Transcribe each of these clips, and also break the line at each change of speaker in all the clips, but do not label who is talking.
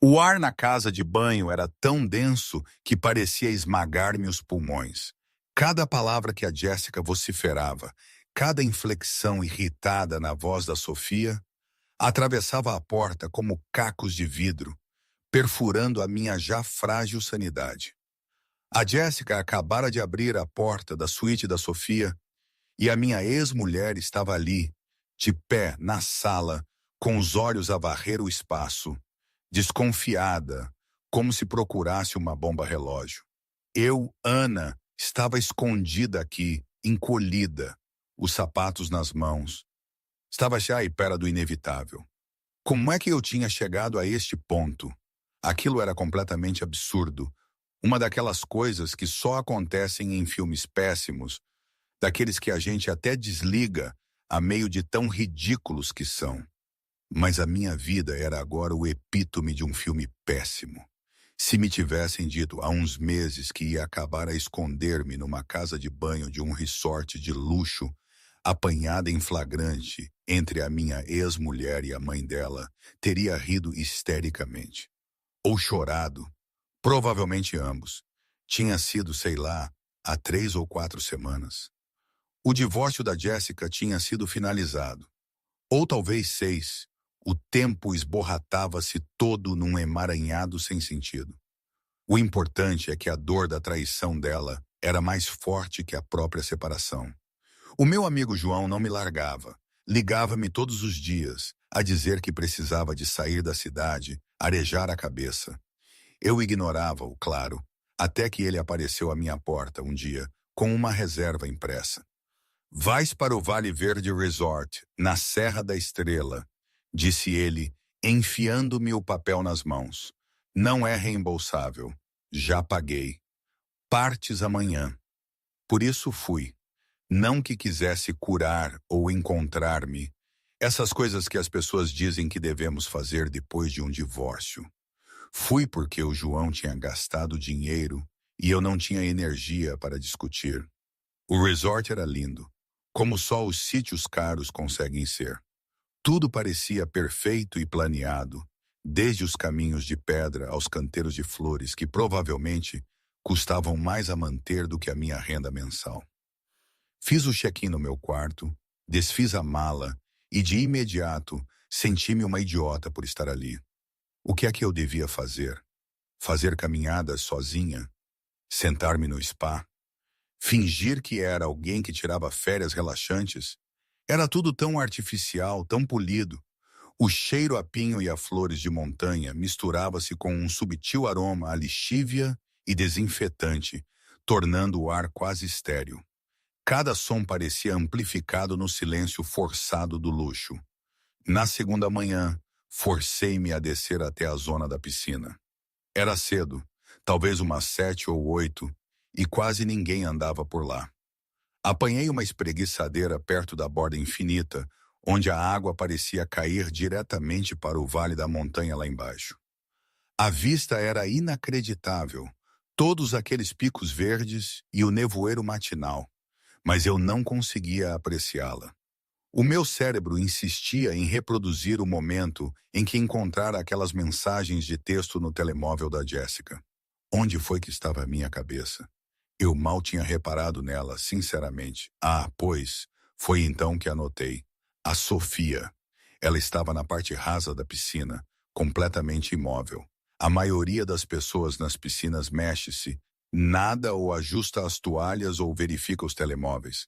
O ar na casa de banho era tão denso que parecia esmagar-me os pulmões. Cada palavra que a Jéssica vociferava, cada inflexão irritada na voz da Sofia, atravessava a porta como cacos de vidro, perfurando a minha já frágil sanidade. A Jéssica acabara de abrir a porta da suíte da Sofia e a minha ex-mulher estava ali, de pé na sala, com os olhos a varrer o espaço, desconfiada, como se procurasse uma bomba-relógio. Eu, Ana, estava escondida aqui, encolhida, os sapatos nas mãos. Estava já à espera do inevitável. Como é que eu tinha chegado a este ponto? Aquilo era completamente absurdo. Uma daquelas coisas que só acontecem em filmes péssimos, daqueles que a gente até desliga a meio de tão ridículos que são. Mas a minha vida era agora o epítome de um filme péssimo. Se me tivessem dito há uns meses que ia acabar a esconder-me numa casa de banho de um resort de luxo, apanhada em flagrante entre a minha ex-mulher e a mãe dela, teria rido histericamente. Ou chorado, provavelmente ambos. Tinha sido, sei lá, há 3 ou 4 semanas. O divórcio da Jéssica tinha sido finalizado. Ou talvez 6. O tempo esborratava-se todo num emaranhado sem sentido. O importante é que a dor da traição dela era mais forte que a própria separação. O meu amigo João não me largava. Ligava-me todos os dias a dizer que precisava de sair da cidade, arejar a cabeça. Eu ignorava-o, claro, até que ele apareceu à minha porta um dia, com uma reserva impressa. Vais para o Vale Verde Resort, na Serra da Estrela, disse ele, enfiando-me o papel nas mãos. Não é reembolsável. Já paguei. Partes amanhã. Por isso fui. Não que quisesse curar ou encontrar-me. Essas coisas que as pessoas dizem que devemos fazer depois de um divórcio. Fui porque o João tinha gastado dinheiro e eu não tinha energia para discutir. O resort era lindo, como só os sítios caros conseguem ser. Tudo parecia perfeito e planeado, desde os caminhos de pedra aos canteiros de flores que provavelmente custavam mais a manter do que a minha renda mensal. Fiz o check-in no meu quarto, desfiz a mala e de imediato senti-me uma idiota por estar ali. O que é que eu devia fazer? Fazer caminhadas sozinha? Sentar-me no spa? Fingir que era alguém que tirava férias relaxantes? Era tudo tão artificial, tão polido. O cheiro a pinho e a flores de montanha misturava-se com um subtil aroma a lixívia e desinfetante, tornando o ar quase estéril. Cada som parecia amplificado no silêncio forçado do luxo. Na segunda manhã, forcei-me a descer até a zona da piscina. Era cedo, talvez umas 7 ou 8, e quase ninguém andava por lá. Apanhei uma espreguiçadeira perto da borda infinita, onde a água parecia cair diretamente para o vale da montanha lá embaixo. A vista era inacreditável, todos aqueles picos verdes e o nevoeiro matinal, mas eu não conseguia apreciá-la. O meu cérebro insistia em reproduzir o momento em que encontrara aquelas mensagens de texto no telemóvel da Jéssica. Onde foi que estava a minha cabeça? Eu mal tinha reparado nela, sinceramente. Pois, foi então que anotei. A Sofia. Ela estava na parte rasa da piscina, completamente imóvel. A maioria das pessoas nas piscinas mexe-se, nada ou ajusta as toalhas ou verifica os telemóveis.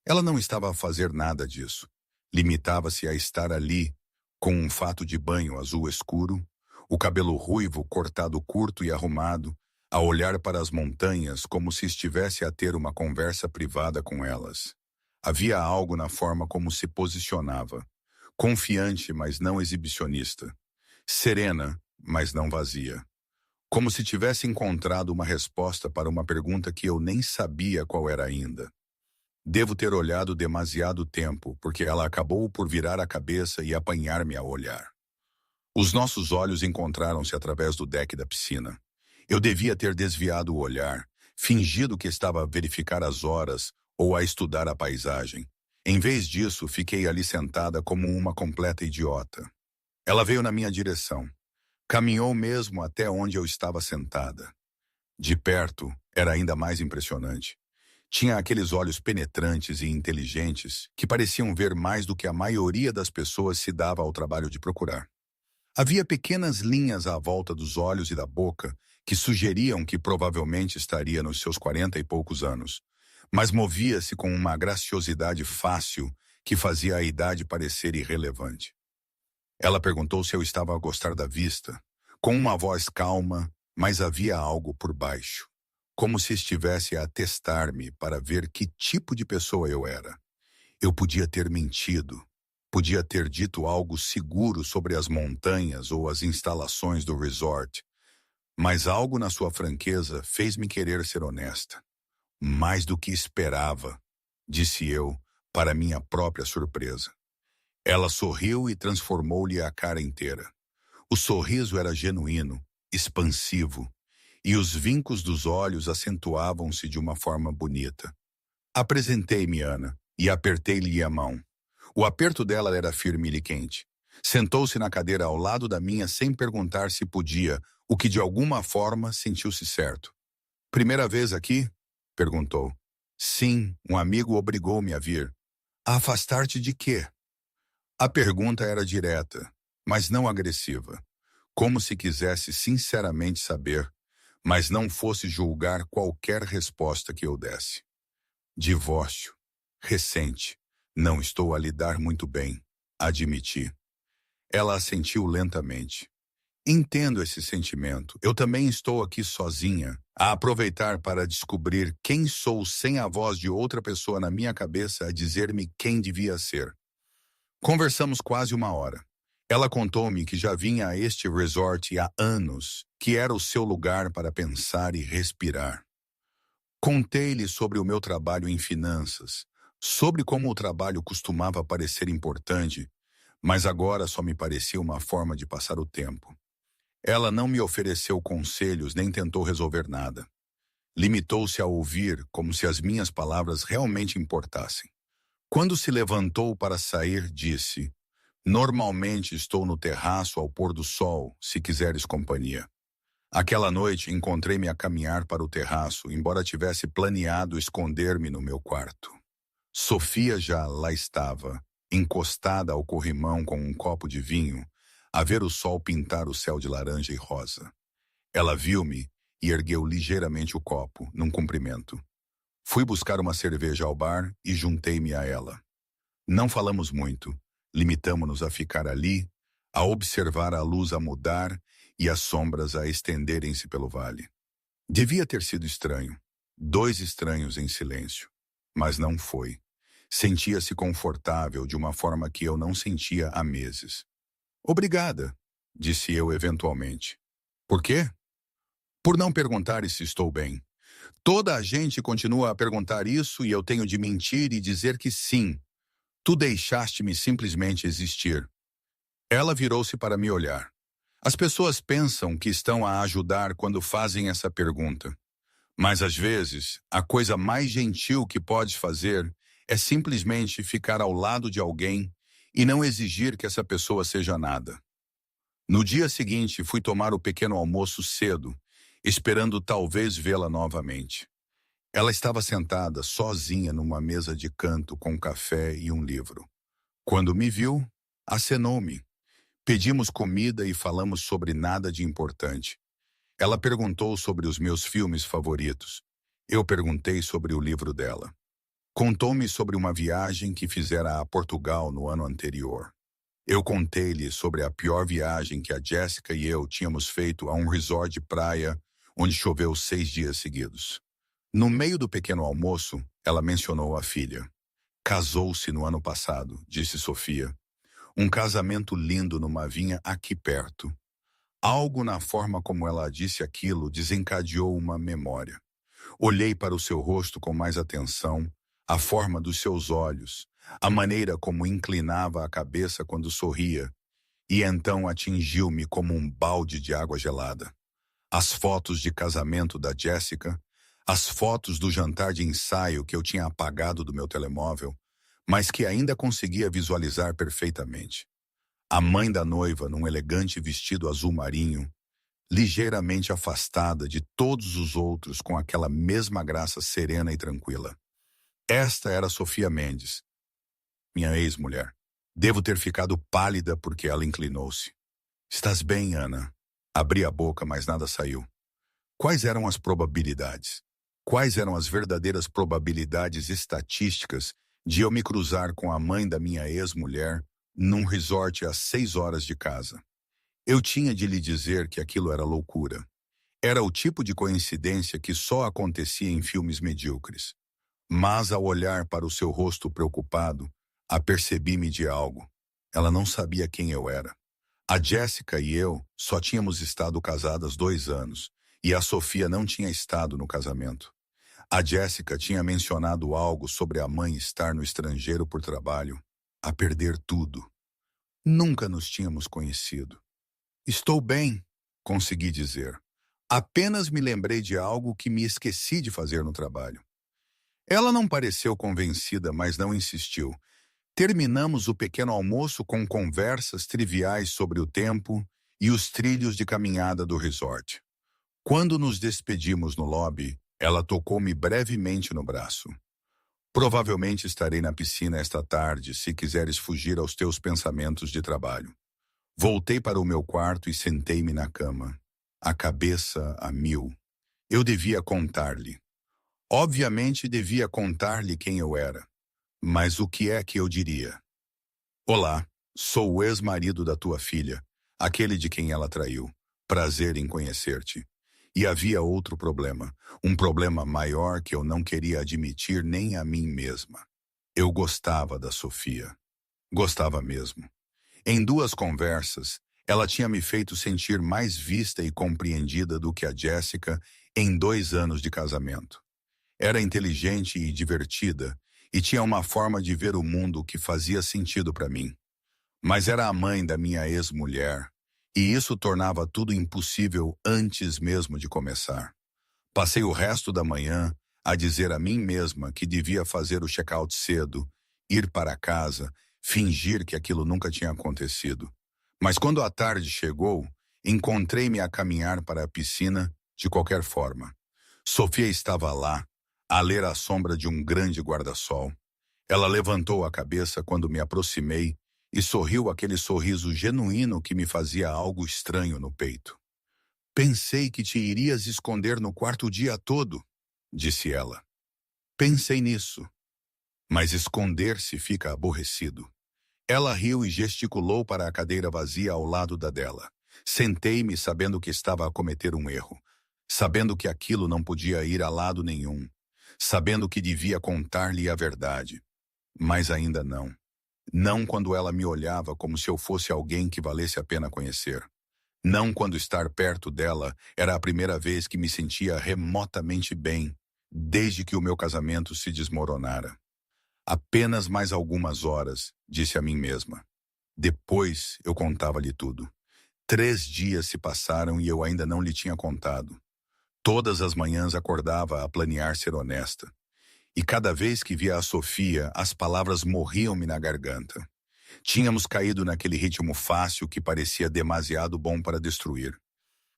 Ela não estava a fazer nada disso. Limitava-se a estar ali, com um fato de banho azul escuro, o cabelo ruivo cortado curto e arrumado, a olhar para as montanhas como se estivesse a ter uma conversa privada com elas. Havia algo na forma como se posicionava, confiante, mas não exibicionista, serena, mas não vazia, como se tivesse encontrado uma resposta para uma pergunta que eu nem sabia qual era ainda. Devo ter olhado demasiado tempo, porque ela acabou por virar a cabeça e apanhar-me a olhar. Os nossos olhos encontraram-se através do deck da piscina. Eu devia ter desviado o olhar, fingido que estava a verificar as horas ou a estudar a paisagem. Em vez disso, fiquei ali sentada como uma completa idiota. Ela veio na minha direção. Caminhou mesmo até onde eu estava sentada. De perto, era ainda mais impressionante. Tinha aqueles olhos penetrantes e inteligentes que pareciam ver mais do que a maioria das pessoas se dava ao trabalho de procurar. Havia pequenas linhas à volta dos olhos e da boca que sugeriam que provavelmente estaria nos seus 40 e poucos anos, mas movia-se com uma graciosidade fácil que fazia a idade parecer irrelevante. Ela perguntou se eu estava a gostar da vista, com uma voz calma, mas havia algo por baixo, como se estivesse a testar-me para ver que tipo de pessoa eu era. Eu podia ter mentido, podia ter dito algo seguro sobre as montanhas ou as instalações do resort, mas algo na sua franqueza fez-me querer ser honesta. Mais do que esperava, disse eu, para minha própria surpresa. Ela sorriu e transformou-lhe a cara inteira. O sorriso era genuíno, expansivo, e os vincos dos olhos acentuavam-se de uma forma bonita. Apresentei-me, Ana, e apertei-lhe a mão. O aperto dela era firme e quente. Sentou-se na cadeira ao lado da minha sem perguntar se podia, o que de alguma forma sentiu-se certo. Primeira vez aqui? Perguntou. Sim, um amigo obrigou-me a vir. A afastar-te de quê? A pergunta era direta, mas não agressiva, como se quisesse sinceramente saber, mas não fosse julgar qualquer resposta que eu desse. Divórcio. Recente. Não estou a lidar muito bem, admiti. Ela assentiu lentamente. Entendo esse sentimento. Eu também estou aqui sozinha, a aproveitar para descobrir quem sou sem a voz de outra pessoa na minha cabeça a dizer-me quem devia ser. Conversamos quase uma hora. Ela contou-me que já vinha a este resort há anos, que era o seu lugar para pensar e respirar. Contei-lhe sobre o meu trabalho em finanças, sobre como o trabalho costumava parecer importante, mas agora só me parecia uma forma de passar o tempo. Ela não me ofereceu conselhos nem tentou resolver nada. Limitou-se a ouvir como se as minhas palavras realmente importassem. Quando se levantou para sair, disse: Normalmente estou no terraço ao pôr do sol, se quiseres companhia. Aquela noite encontrei-me a caminhar para o terraço, embora tivesse planeado esconder-me no meu quarto. Sofia já lá estava, encostada ao corrimão com um copo de vinho, a ver o sol pintar o céu de laranja e rosa. Ela viu-me e ergueu ligeiramente o copo, num cumprimento. Fui buscar uma cerveja ao bar e juntei-me a ela. Não falamos muito, limitamo-nos a ficar ali, a observar a luz a mudar e as sombras a estenderem-se pelo vale. Devia ter sido estranho. 2 estranhos em silêncio. Mas não foi. Sentia-se confortável de uma forma que eu não sentia há meses. Obrigada, disse eu eventualmente. Por quê? Por não perguntar se estou bem. Toda a gente continua a perguntar isso e eu tenho de mentir e dizer que sim. Tu deixaste-me simplesmente existir. Ela virou-se para me olhar. As pessoas pensam que estão a ajudar quando fazem essa pergunta. Mas às vezes, a coisa mais gentil que podes fazer é simplesmente ficar ao lado de alguém e não exigir que essa pessoa seja nada. No dia seguinte, fui tomar o pequeno almoço cedo, esperando talvez vê-la novamente. Ela estava sentada sozinha numa mesa de canto com café e um livro. Quando me viu, acenou-me. Pedimos comida e falamos sobre nada de importante. Ela perguntou sobre os meus filmes favoritos. Eu perguntei sobre o livro dela. Contou-me sobre uma viagem que fizera a Portugal no ano anterior. Eu contei-lhe sobre a pior viagem que a Jéssica e eu tínhamos feito a um resort de praia onde choveu 6 dias seguidos. No meio do pequeno almoço, ela mencionou a filha. Casou-se no ano passado, disse Sofia. Um casamento lindo numa vinha aqui perto. Algo na forma como ela disse aquilo desencadeou uma memória. Olhei para o seu rosto com mais atenção, a forma dos seus olhos, a maneira como inclinava a cabeça quando sorria, e então atingiu-me como um balde de água gelada. As fotos de casamento da Jéssica, as fotos do jantar de ensaio que eu tinha apagado do meu telemóvel, mas que ainda conseguia visualizar perfeitamente. A mãe da noiva, num elegante vestido azul marinho, ligeiramente afastada de todos os outros com aquela mesma graça serena e tranquila. Esta era Sofia Mendes, minha ex-mulher. Devo ter ficado pálida porque ela inclinou-se. Estás bem, Ana? Abri a boca, mas nada saiu. Quais eram as probabilidades? Quais eram as verdadeiras probabilidades estatísticas de eu me cruzar com a mãe da minha ex-mulher num resort a 6 horas de casa? Eu tinha de lhe dizer que aquilo era loucura. Era o tipo de coincidência que só acontecia em filmes medíocres. Mas ao olhar para o seu rosto preocupado, apercebi-me de algo. Ela não sabia quem eu era. A Jéssica e eu só tínhamos estado casadas 2 anos, e a Sofia não tinha estado no casamento. A Jéssica tinha mencionado algo sobre a mãe estar no estrangeiro por trabalho, a perder tudo. Nunca nos tínhamos conhecido. Estou bem, consegui dizer. Apenas me lembrei de algo que me esqueci de fazer no trabalho. Ela não pareceu convencida, mas não insistiu. Terminamos o pequeno almoço com conversas triviais sobre o tempo e os trilhos de caminhada do resort. Quando nos despedimos no lobby, ela tocou-me brevemente no braço. Provavelmente estarei na piscina esta tarde, se quiseres fugir aos teus pensamentos de trabalho. Voltei para o meu quarto e sentei-me na cama, a cabeça a mil. Eu devia contar-lhe. Obviamente devia contar-lhe quem eu era. Mas o que é que eu diria? Olá, sou o ex-marido da tua filha, aquele de quem ela traiu. Prazer em conhecer-te. E havia outro problema, um problema maior que eu não queria admitir nem a mim mesma. Eu gostava da Sofia. Gostava mesmo. Em 2 conversas, ela tinha me feito sentir mais vista e compreendida do que a Jéssica em 2 anos de casamento. Era inteligente e divertida, e tinha uma forma de ver o mundo que fazia sentido para mim. Mas era a mãe da minha ex-mulher, e isso tornava tudo impossível antes mesmo de começar. Passei o resto da manhã a dizer a mim mesma que devia fazer o check-out cedo, ir para casa, fingir que aquilo nunca tinha acontecido. Mas quando a tarde chegou, encontrei-me a caminhar para a piscina de qualquer forma. Sofia estava lá, a ler à sombra de um grande guarda-sol. Ela levantou a cabeça quando me aproximei e sorriu aquele sorriso genuíno que me fazia algo estranho no peito. Pensei que te irias esconder no quarto o dia todo, disse ela. Pensei nisso, mas esconder-se fica aborrecido. Ela riu e gesticulou para a cadeira vazia ao lado da dela. Sentei-me sabendo que estava a cometer um erro, sabendo que aquilo não podia ir a lado nenhum, sabendo que devia contar-lhe a verdade. Mas ainda não. Não quando ela me olhava como se eu fosse alguém que valesse a pena conhecer. Não quando estar perto dela era a primeira vez que me sentia remotamente bem, desde que o meu casamento se desmoronara. Apenas mais algumas horas, disse a mim mesma. Depois eu contava-lhe tudo. 3 dias se passaram e eu ainda não lhe tinha contado. Todas as manhãs acordava a planear ser honesta. E cada vez que via a Sofia, as palavras morriam-me na garganta. Tínhamos caído naquele ritmo fácil que parecia demasiado bom para destruir.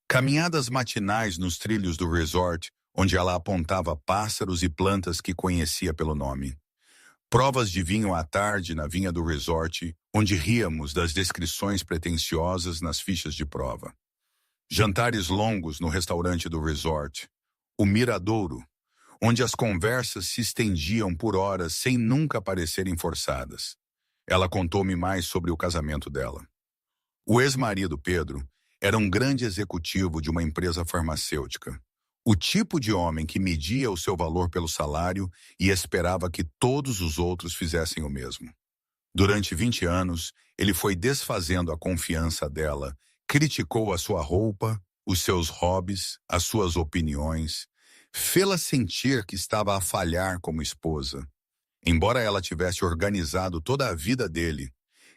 Caminhadas matinais nos trilhos do resort, onde ela apontava pássaros e plantas que conhecia pelo nome. Provas de vinho à tarde na vinha do resort, onde ríamos das descrições pretensiosas nas fichas de prova. Jantares longos no restaurante do resort. O Miradouro, onde as conversas se estendiam por horas sem nunca parecerem forçadas. Ela contou-me mais sobre o casamento dela. O ex-marido, Pedro, era um grande executivo de uma empresa farmacêutica. O tipo de homem que media o seu valor pelo salário e esperava que todos os outros fizessem o mesmo. Durante 20 anos, ele foi desfazendo a confiança dela, criticou a sua roupa, os seus hobbies, as suas opiniões, fê-la sentir que estava a falhar como esposa. Embora ela tivesse organizado toda a vida dele,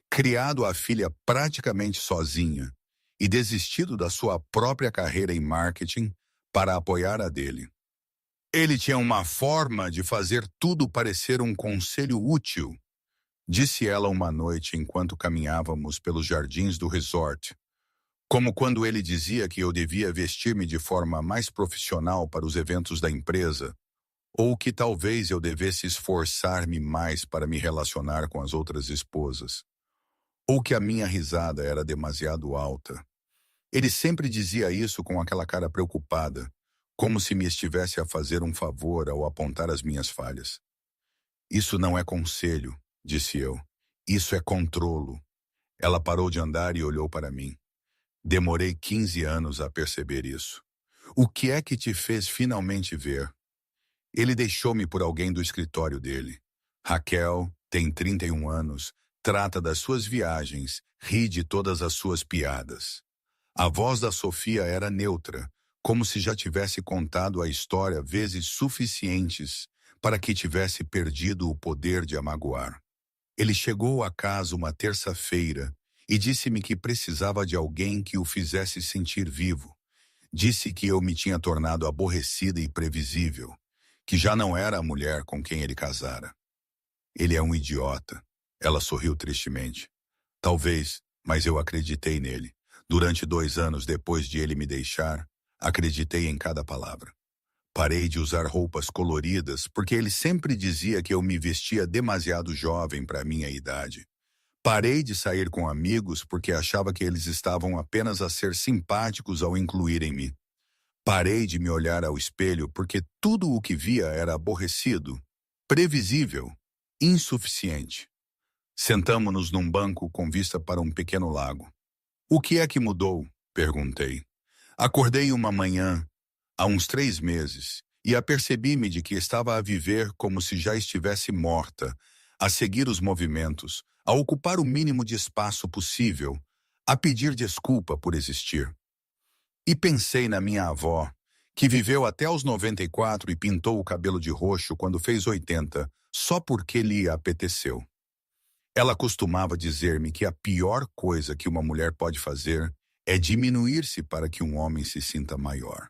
criado a filha praticamente sozinha e desistido da sua própria carreira em marketing para apoiar a dele. Ele tinha uma forma de fazer tudo parecer um conselho útil. disse ela uma noite enquanto caminhávamos pelos jardins do resort, como quando ele dizia que eu devia vestir-me de forma mais profissional para os eventos da empresa, ou que talvez eu devesse esforçar-me mais para me relacionar com as outras esposas, ou que a minha risada era demasiado alta. Ele sempre dizia isso com aquela cara preocupada, como se me estivesse a fazer um favor ao apontar as minhas falhas. Isso não é conselho, disse eu. Isso é controlo. Ela parou de andar e olhou para mim. Demorei 15 anos a perceber isso. O que é que te fez finalmente ver? Ele deixou-me por alguém do escritório dele. Raquel tem 31 anos, trata das suas viagens, ri de todas as suas piadas. A voz da Sofia era neutra, como se já tivesse contado a história vezes suficientes para que tivesse perdido o poder de a magoar. Ele chegou a casa uma terça-feira e disse-me que precisava de alguém que o fizesse sentir vivo. Disse que eu me tinha tornado aborrecida e previsível, que já não era a mulher com quem ele casara. Ele é um idiota. Ela sorriu tristemente. Talvez, mas eu acreditei nele. Durante 2 anos depois de ele me deixar, acreditei em cada palavra. Parei de usar roupas coloridas porque ele sempre dizia que eu me vestia demasiado jovem para a minha idade. Parei de sair com amigos porque achava que eles estavam apenas a ser simpáticos ao incluírem-me. Parei de me olhar ao espelho porque tudo o que via era aborrecido, previsível, insuficiente. Sentamo-nos num banco com vista para um pequeno lago. O que é que mudou? Perguntei. Acordei uma manhã, há uns 3 meses, e apercebi-me de que estava a viver como se já estivesse morta, a seguir os movimentos, a ocupar o mínimo de espaço possível, a pedir desculpa por existir. E pensei na minha avó, que viveu até os 94 e pintou o cabelo de roxo quando fez 80, só porque lhe apeteceu. Ela costumava dizer-me que a pior coisa que uma mulher pode fazer é diminuir-se para que um homem se sinta maior.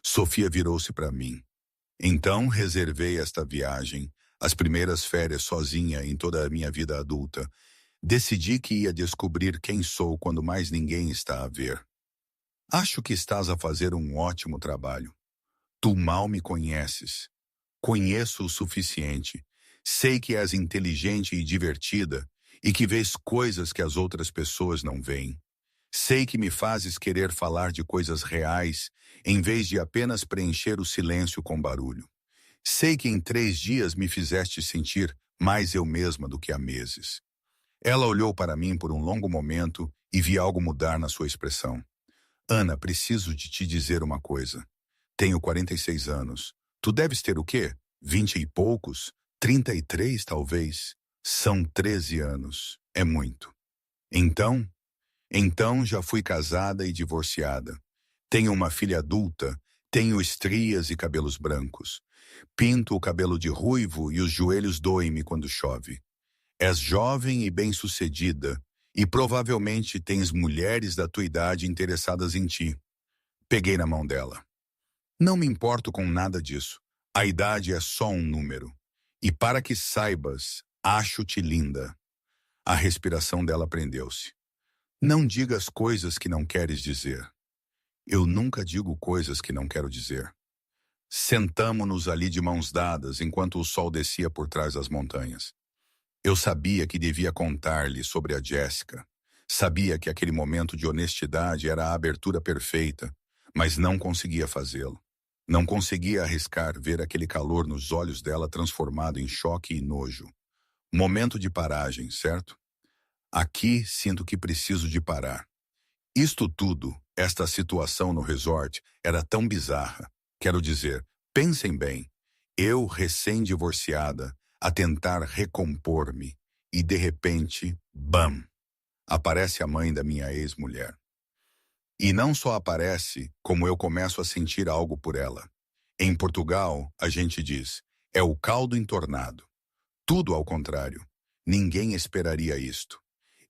Sofia virou-se para mim. Então reservei esta viagem, as primeiras férias sozinha em toda a minha vida adulta. Decidi que ia descobrir quem sou quando mais ninguém está a ver. Acho que estás a fazer um ótimo trabalho. Tu mal me conheces. Conheço o suficiente. Sei que és inteligente e divertida e que vês coisas que as outras pessoas não veem. Sei que me fazes querer falar de coisas reais em vez de apenas preencher o silêncio com barulho. Sei que em 3 dias me fizeste sentir mais eu mesma do que há meses. Ela olhou para mim por um longo momento e vi algo mudar na sua expressão. Ana, preciso de te dizer uma coisa. Tenho 46 anos. Tu deves ter o quê? 20 e poucos? 33, talvez? São 13 anos. É muito. Então já fui casada e divorciada. Tenho uma filha adulta, tenho estrias e cabelos brancos. Pinto o cabelo de ruivo e os joelhos doem-me quando chove. És jovem e bem-sucedida, e provavelmente tens mulheres da tua idade interessadas em ti. Peguei na mão dela. Não me importo com nada disso. A idade é só um número. E para que saibas, acho-te linda. A respiração dela prendeu-se. Não digas coisas que não queres dizer. Eu nunca digo coisas que não quero dizer. Sentamo-nos ali de mãos dadas enquanto o sol descia por trás das montanhas. Eu sabia que devia contar-lhe sobre a Jéssica. Sabia que aquele momento de honestidade era a abertura perfeita, mas não conseguia fazê-lo. Não conseguia arriscar ver aquele calor nos olhos dela transformado em choque e nojo. Momento de paragem, certo? Aqui sinto que preciso de parar. Isto tudo, esta situação no resort, era tão bizarra. Quero dizer, pensem bem, eu recém-divorciada, a tentar recompor-me, e de repente, bam, aparece a mãe da minha ex-mulher. E não só aparece, como eu começo a sentir algo por ela. Em Portugal, a gente diz, é o caldo entornado. Tudo ao contrário. Ninguém esperaria isto.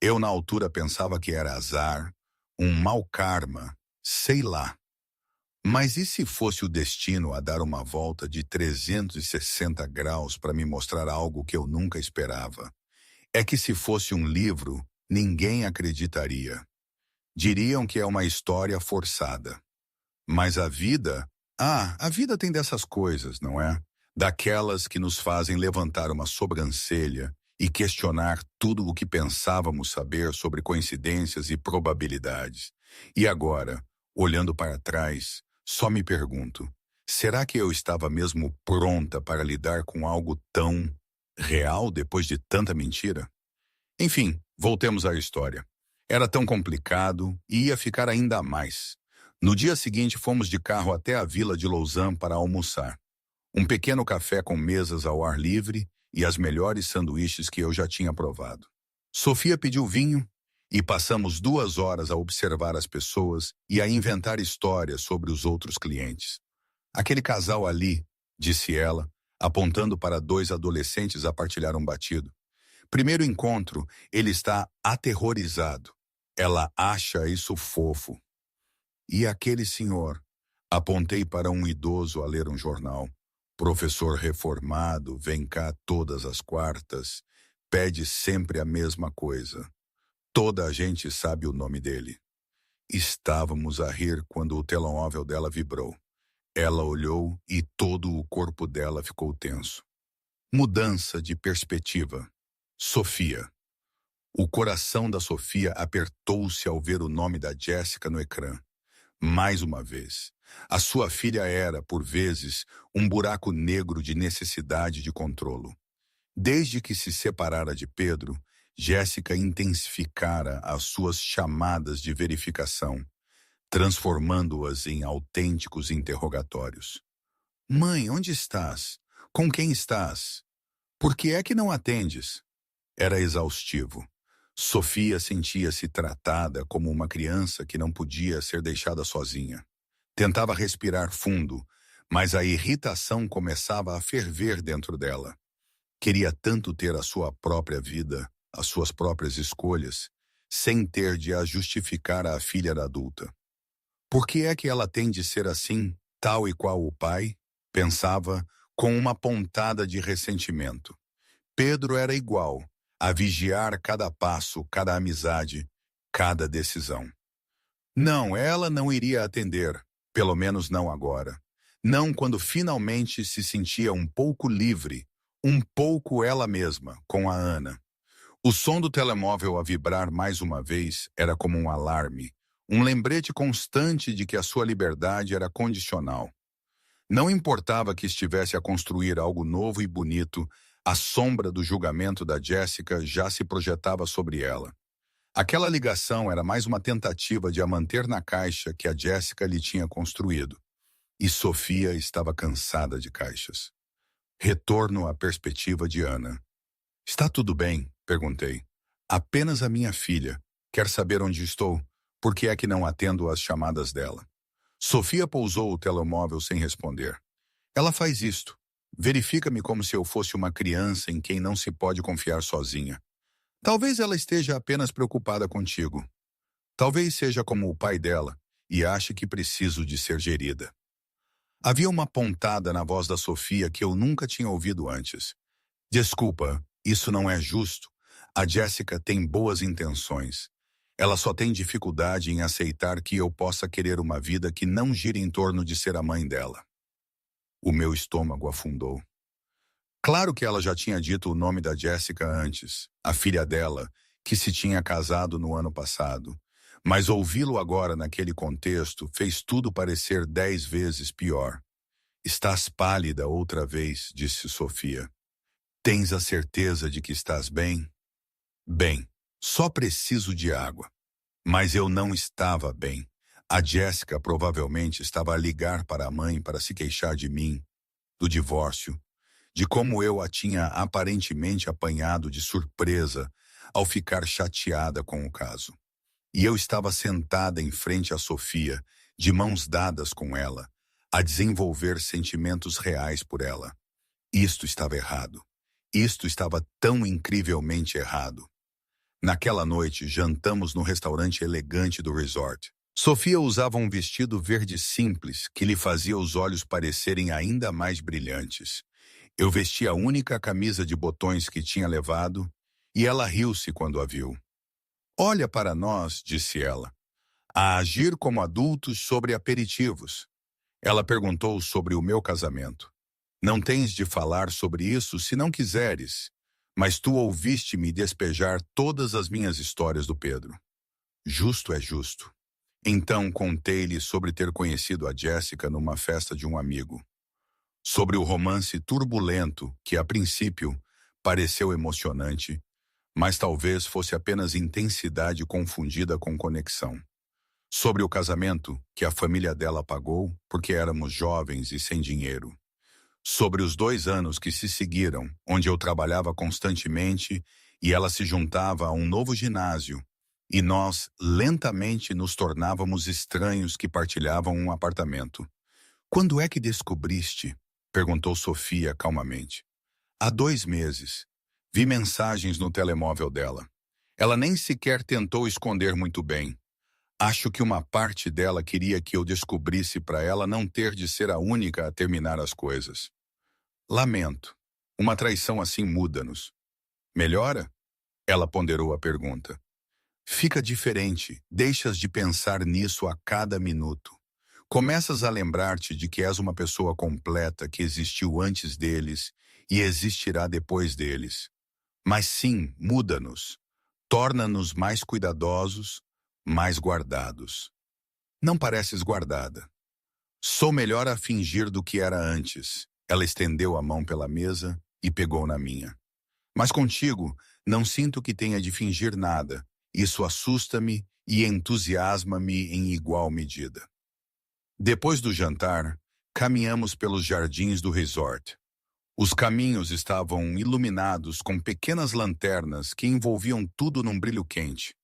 Eu na altura pensava que era azar, um mau karma, sei lá. Mas e se fosse o destino a dar uma volta de 360 graus para me mostrar algo que eu nunca esperava? É que se fosse um livro, ninguém acreditaria. Diriam que é uma história forçada. Mas a vida... a vida tem dessas coisas, não é? Daquelas que nos fazem levantar uma sobrancelha e questionar tudo o que pensávamos saber sobre coincidências e probabilidades. E agora, olhando para trás, só me pergunto, será que eu estava mesmo pronta para lidar com algo tão real depois de tanta mentira? Enfim, voltemos à história. Era tão complicado e ia ficar ainda mais. No dia seguinte, fomos de carro até a vila de Lausanne para almoçar. Um pequeno café com mesas ao ar livre e as melhores sanduíches que eu já tinha provado. Sofia pediu vinho e passamos 2 horas a observar as pessoas e a inventar histórias sobre os outros clientes. Aquele casal ali, disse ela, apontando para 2 adolescentes a partilhar um batido. Primeiro encontro, ele está aterrorizado. Ela acha isso fofo. E aquele senhor? Apontei para um idoso a ler um jornal. Professor reformado, vem cá todas as quartas, pede sempre a mesma coisa. Toda a gente sabe o nome dele. Estávamos a rir quando o telemóvel dela vibrou. Ela olhou e todo o corpo dela ficou tenso. Mudança de perspectiva. Sofia. O coração da Sofia apertou-se ao ver o nome da Jéssica no ecrã. Mais uma vez. A sua filha era, por vezes, um buraco negro de necessidade de controlo. Desde que se separara de Pedro, Jéssica intensificara as suas chamadas de verificação, transformando-as em autênticos interrogatórios. Mãe, onde estás? Com quem estás? Por que é que não atendes? Era exaustivo. Sofia sentia-se tratada como uma criança que não podia ser deixada sozinha. Tentava respirar fundo, mas a irritação começava a ferver dentro dela. Queria tanto ter a sua própria vida, as suas próprias escolhas, sem ter de as justificar à filha adulta. Por que é que ela tem de ser assim, tal e qual o pai? Pensava, com uma pontada de ressentimento. Pedro era igual, a vigiar cada passo, cada amizade, cada decisão. Não, ela não iria atender, pelo menos não agora. Não quando finalmente se sentia um pouco livre, um pouco ela mesma, com a Ana. O som do telemóvel a vibrar mais uma vez era como um alarme, um lembrete constante de que a sua liberdade era condicional. Não importava que estivesse a construir algo novo e bonito, a sombra do julgamento da Jéssica já se projetava sobre ela. Aquela ligação era mais uma tentativa de a manter na caixa que a Jéssica lhe tinha construído. E Sofia estava cansada de caixas. Retorno à perspectiva de Ana. Está tudo bem? Perguntei. Apenas a minha filha. Quer saber onde estou? Por que é que não atendo às chamadas dela? Sofia pousou o telemóvel sem responder. Ela faz isto. Verifica-me como se eu fosse uma criança em quem não se pode confiar sozinha. Talvez ela esteja apenas preocupada contigo. Talvez seja como o pai dela e ache que preciso de ser gerida. Havia uma pontada na voz da Sofia que eu nunca tinha ouvido antes. Desculpa, isso não é justo. A Jéssica tem boas intenções. Ela só tem dificuldade em aceitar que eu possa querer uma vida que não gira em torno de ser a mãe dela. O meu estômago afundou. Claro que ela já tinha dito o nome da Jéssica antes, a filha dela, que se tinha casado no ano passado. Mas ouvi-lo agora naquele contexto fez tudo parecer 10 vezes pior. Estás pálida outra vez, disse Sofia. Tens a certeza de que estás bem? Bem, só preciso de água. Mas eu não estava bem. A Jéssica provavelmente estava a ligar para a mãe para se queixar de mim, do divórcio, de como eu a tinha aparentemente apanhado de surpresa ao ficar chateada com o caso. E eu estava sentada em frente a Sofia, de mãos dadas com ela, a desenvolver sentimentos reais por ela. Isto estava errado. Isto estava tão incrivelmente errado. Naquela noite, jantamos no restaurante elegante do resort. Sofia usava um vestido verde simples que lhe fazia os olhos parecerem ainda mais brilhantes. Eu vesti a única camisa de botões que tinha levado e ela riu-se quando a viu. Olha para nós, disse ela, a agir como adultos sobre aperitivos. Ela perguntou sobre o meu casamento. Não tens de falar sobre isso se não quiseres, mas tu ouviste-me despejar todas as minhas histórias do Pedro. Justo é justo. Então contei-lhe sobre ter conhecido a Jéssica numa festa de um amigo. Sobre o romance turbulento que, a princípio, pareceu emocionante, mas talvez fosse apenas intensidade confundida com conexão. Sobre o casamento que a família dela pagou porque éramos jovens e sem dinheiro. Sobre os 2 anos que se seguiram, onde eu trabalhava constantemente e ela se juntava a um novo ginásio, e nós lentamente nos tornávamos estranhos que partilhavam um apartamento. Quando é que descobriste? Perguntou Sofia calmamente. Há 2 meses. Vi mensagens no telemóvel dela. Ela nem sequer tentou esconder muito bem. Acho que uma parte dela queria que eu descobrisse para ela não ter de ser a única a terminar as coisas. Lamento. Uma traição assim muda-nos. Melhora? Ela ponderou a pergunta. Fica diferente, deixas de pensar nisso a cada minuto. Começas a lembrar-te de que és uma pessoa completa que existiu antes deles e existirá depois deles. Mas sim, muda-nos. Torna-nos mais cuidadosos, mais guardados. Não pareces guardada. Sou melhor a fingir do que era antes. Ela estendeu a mão pela mesa e pegou na minha. Mas contigo, não sinto que tenha de fingir nada. Isso assusta-me e entusiasma-me em igual medida. Depois do jantar, caminhamos pelos jardins do resort. Os caminhos estavam iluminados com pequenas lanternas que envolviam tudo num brilho quente.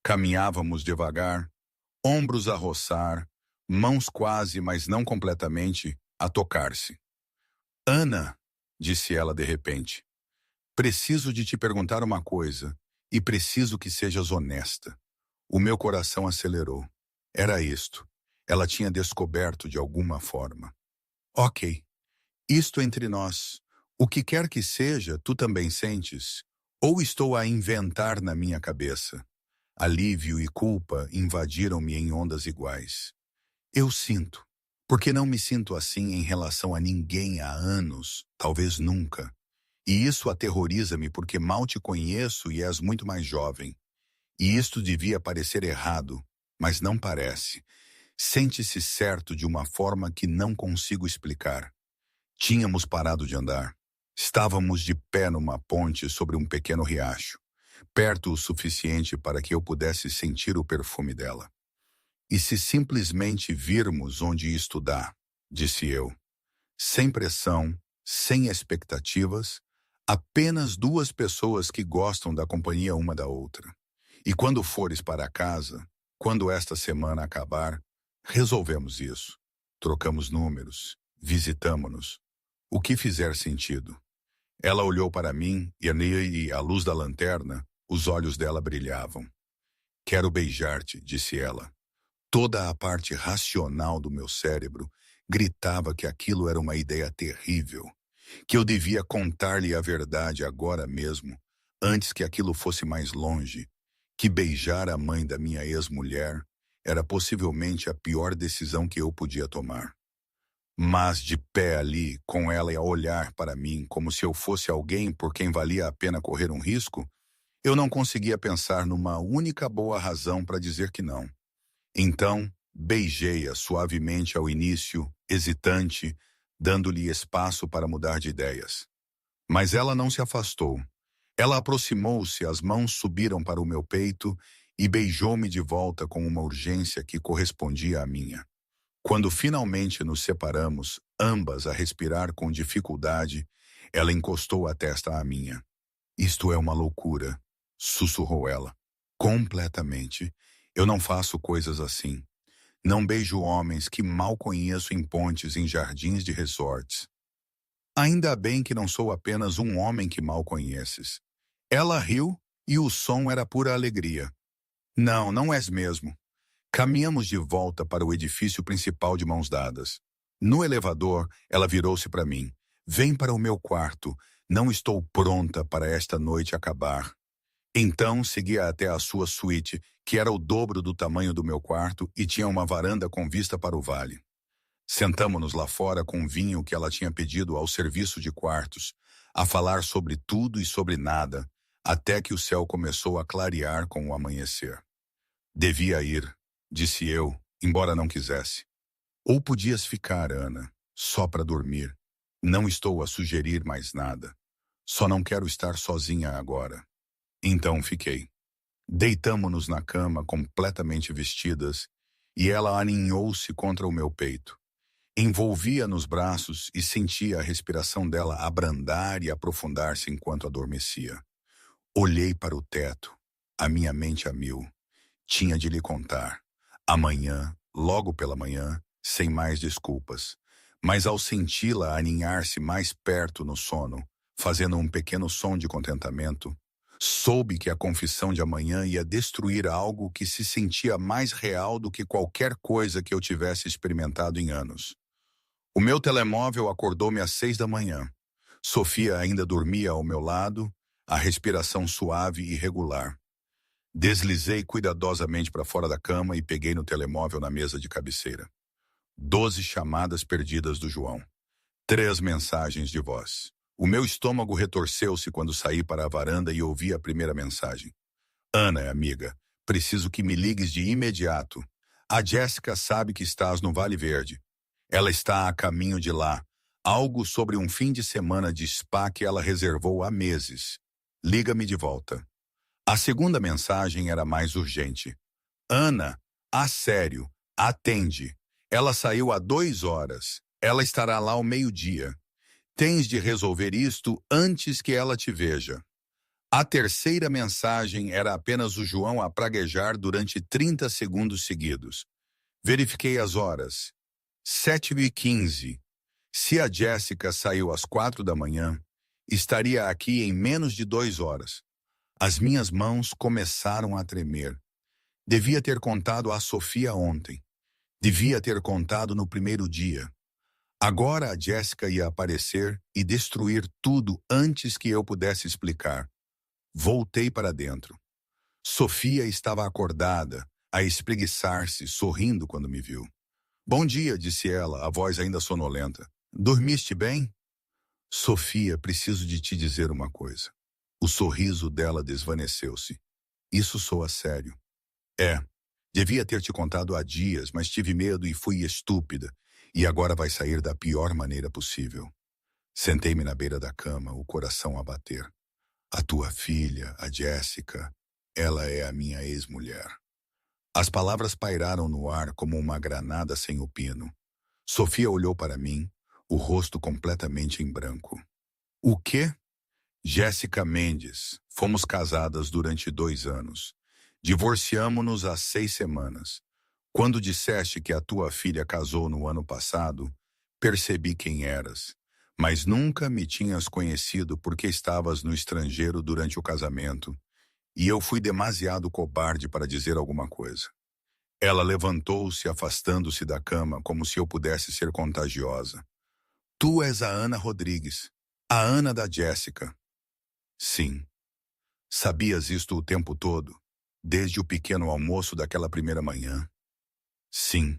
Caminhávamos devagar, ombros a roçar, mãos quase, mas não completamente, a tocar-se. Ana, disse ela de repente, preciso de te perguntar uma coisa, e preciso que sejas honesta. O meu coração acelerou. Era isto. Ela tinha descoberto de alguma forma. Ok. Isto entre nós. O que quer que seja, tu também sentes? Ou estou a inventar na minha cabeça? Alívio e culpa invadiram-me em ondas iguais. Eu sinto. Porque não me sinto assim em relação a ninguém há anos, talvez nunca. E isso aterroriza-me porque mal te conheço e és muito mais jovem. E isto devia parecer errado, mas não parece. Sente-se certo de uma forma que não consigo explicar. Tínhamos parado de andar. Estávamos de pé numa ponte sobre um pequeno riacho, perto o suficiente para que eu pudesse sentir o perfume dela. E se simplesmente virmos onde isto dá, disse eu, sem pressão, sem expectativas, apenas 2 pessoas que gostam da companhia uma da outra. E quando fores para casa, quando esta semana acabar, resolvemos isso. Trocamos números, visitamo-nos. O que fizer sentido. Ela olhou para mim e à luz da lanterna, os olhos dela brilhavam. Quero beijar-te, disse ela. Toda a parte racional do meu cérebro gritava que aquilo era uma ideia terrível, que eu devia contar-lhe a verdade agora mesmo, antes que aquilo fosse mais longe, que beijar a mãe da minha ex-mulher era possivelmente a pior decisão que eu podia tomar. Mas de pé ali, com ela a olhar para mim como se eu fosse alguém por quem valia a pena correr um risco, eu não conseguia pensar numa única boa razão para dizer que não. Então, beijei-a suavemente ao início, hesitante, dando-lhe espaço para mudar de ideias. Mas ela não se afastou. Ela aproximou-se, as mãos subiram para o meu peito e beijou-me de volta com uma urgência que correspondia à minha. Quando finalmente nos separamos, ambas a respirar com dificuldade, ela encostou a testa à minha. Isto é uma loucura, sussurrou ela. Completamente. Eu não faço coisas assim. Não beijo homens que mal conheço em pontes em jardins de resorts. Ainda bem que não sou apenas um homem que mal conheces. Ela riu e o som era pura alegria. Não, não és mesmo. Caminhamos de volta para o edifício principal de mãos dadas. No elevador, ela virou-se para mim. Vem para o meu quarto. Não estou pronta para esta noite acabar. Então seguia até a sua suíte, que era o dobro do tamanho do meu quarto e tinha uma varanda com vista para o vale. Sentamo-nos lá fora com o vinho que ela tinha pedido ao serviço de quartos, a falar sobre tudo e sobre nada, até que o céu começou a clarear com o amanhecer. Devia ir, disse eu, embora não quisesse. Ou podias ficar, Ana, só para dormir. Não estou a sugerir mais nada. Só não quero estar sozinha agora. Então fiquei. Deitamo-nos na cama completamente vestidas e ela aninhou-se contra o meu peito. Envolvia nos braços e sentia a respiração dela abrandar e aprofundar-se enquanto adormecia. Olhei para o teto, a minha mente a mil. Tinha de lhe contar. Amanhã, logo pela manhã, sem mais desculpas. Mas ao senti-la aninhar-se mais perto no sono, fazendo um pequeno som de contentamento, soube que a confissão de amanhã ia destruir algo que se sentia mais real do que qualquer coisa que eu tivesse experimentado em anos. O meu telemóvel acordou-me às 6 da manhã. Sofia ainda dormia ao meu lado, a respiração suave e regular. Deslizei cuidadosamente para fora da cama e peguei no telemóvel na mesa de cabeceira. 12 chamadas perdidas do João. 3 mensagens de voz. O meu estômago retorceu-se quando saí para a varanda e ouvi a primeira mensagem. Ana, amiga, preciso que me ligues de imediato. A Jéssica sabe que estás no Vale Verde. Ela está a caminho de lá. Algo sobre um fim de semana de spa que ela reservou há meses. Liga-me de volta. A segunda mensagem era mais urgente. Ana, a sério, atende. Ela saiu há 2 horas. Ela estará lá ao meio-dia. Tens de resolver isto antes que ela te veja. A terceira mensagem era apenas o João a praguejar durante 30 segundos seguidos. Verifiquei as horas. 7h15. Se a Jéssica saiu às 4 da manhã, estaria aqui em menos de 2 horas. As minhas mãos começaram a tremer. Devia ter contado a Sofia ontem. Devia ter contado no primeiro dia. Agora a Jéssica ia aparecer e destruir tudo antes que eu pudesse explicar. Voltei para dentro. Sofia estava acordada, a espreguiçar-se, sorrindo quando me viu. Bom dia, disse ela, a voz ainda sonolenta. Dormiste bem? Sofia, preciso de te dizer uma coisa. O sorriso dela desvaneceu-se. Isso soa sério. Devia ter te contado há dias, mas tive medo e fui estúpida. E agora vai sair da pior maneira possível. Sentei-me na beira da cama, o coração a bater. A tua filha, a Jéssica, ela é a minha ex-mulher. As palavras pairaram no ar como uma granada sem o pino. Sofia olhou para mim, o rosto completamente em branco. O quê? Jéssica Mendes. Fomos casadas durante 2 anos. Divorciamo-nos há 6 semanas. Quando disseste que a tua filha casou no ano passado, percebi quem eras, mas nunca me tinhas conhecido porque estavas no estrangeiro durante o casamento, e eu fui demasiado cobarde para dizer alguma coisa. Ela levantou-se, afastando-se da cama, como se eu pudesse ser contagiosa. Tu és a Ana Rodrigues, a Ana da Jéssica. Sim. Sabias isto o tempo todo, desde o pequeno almoço daquela primeira manhã? Sim.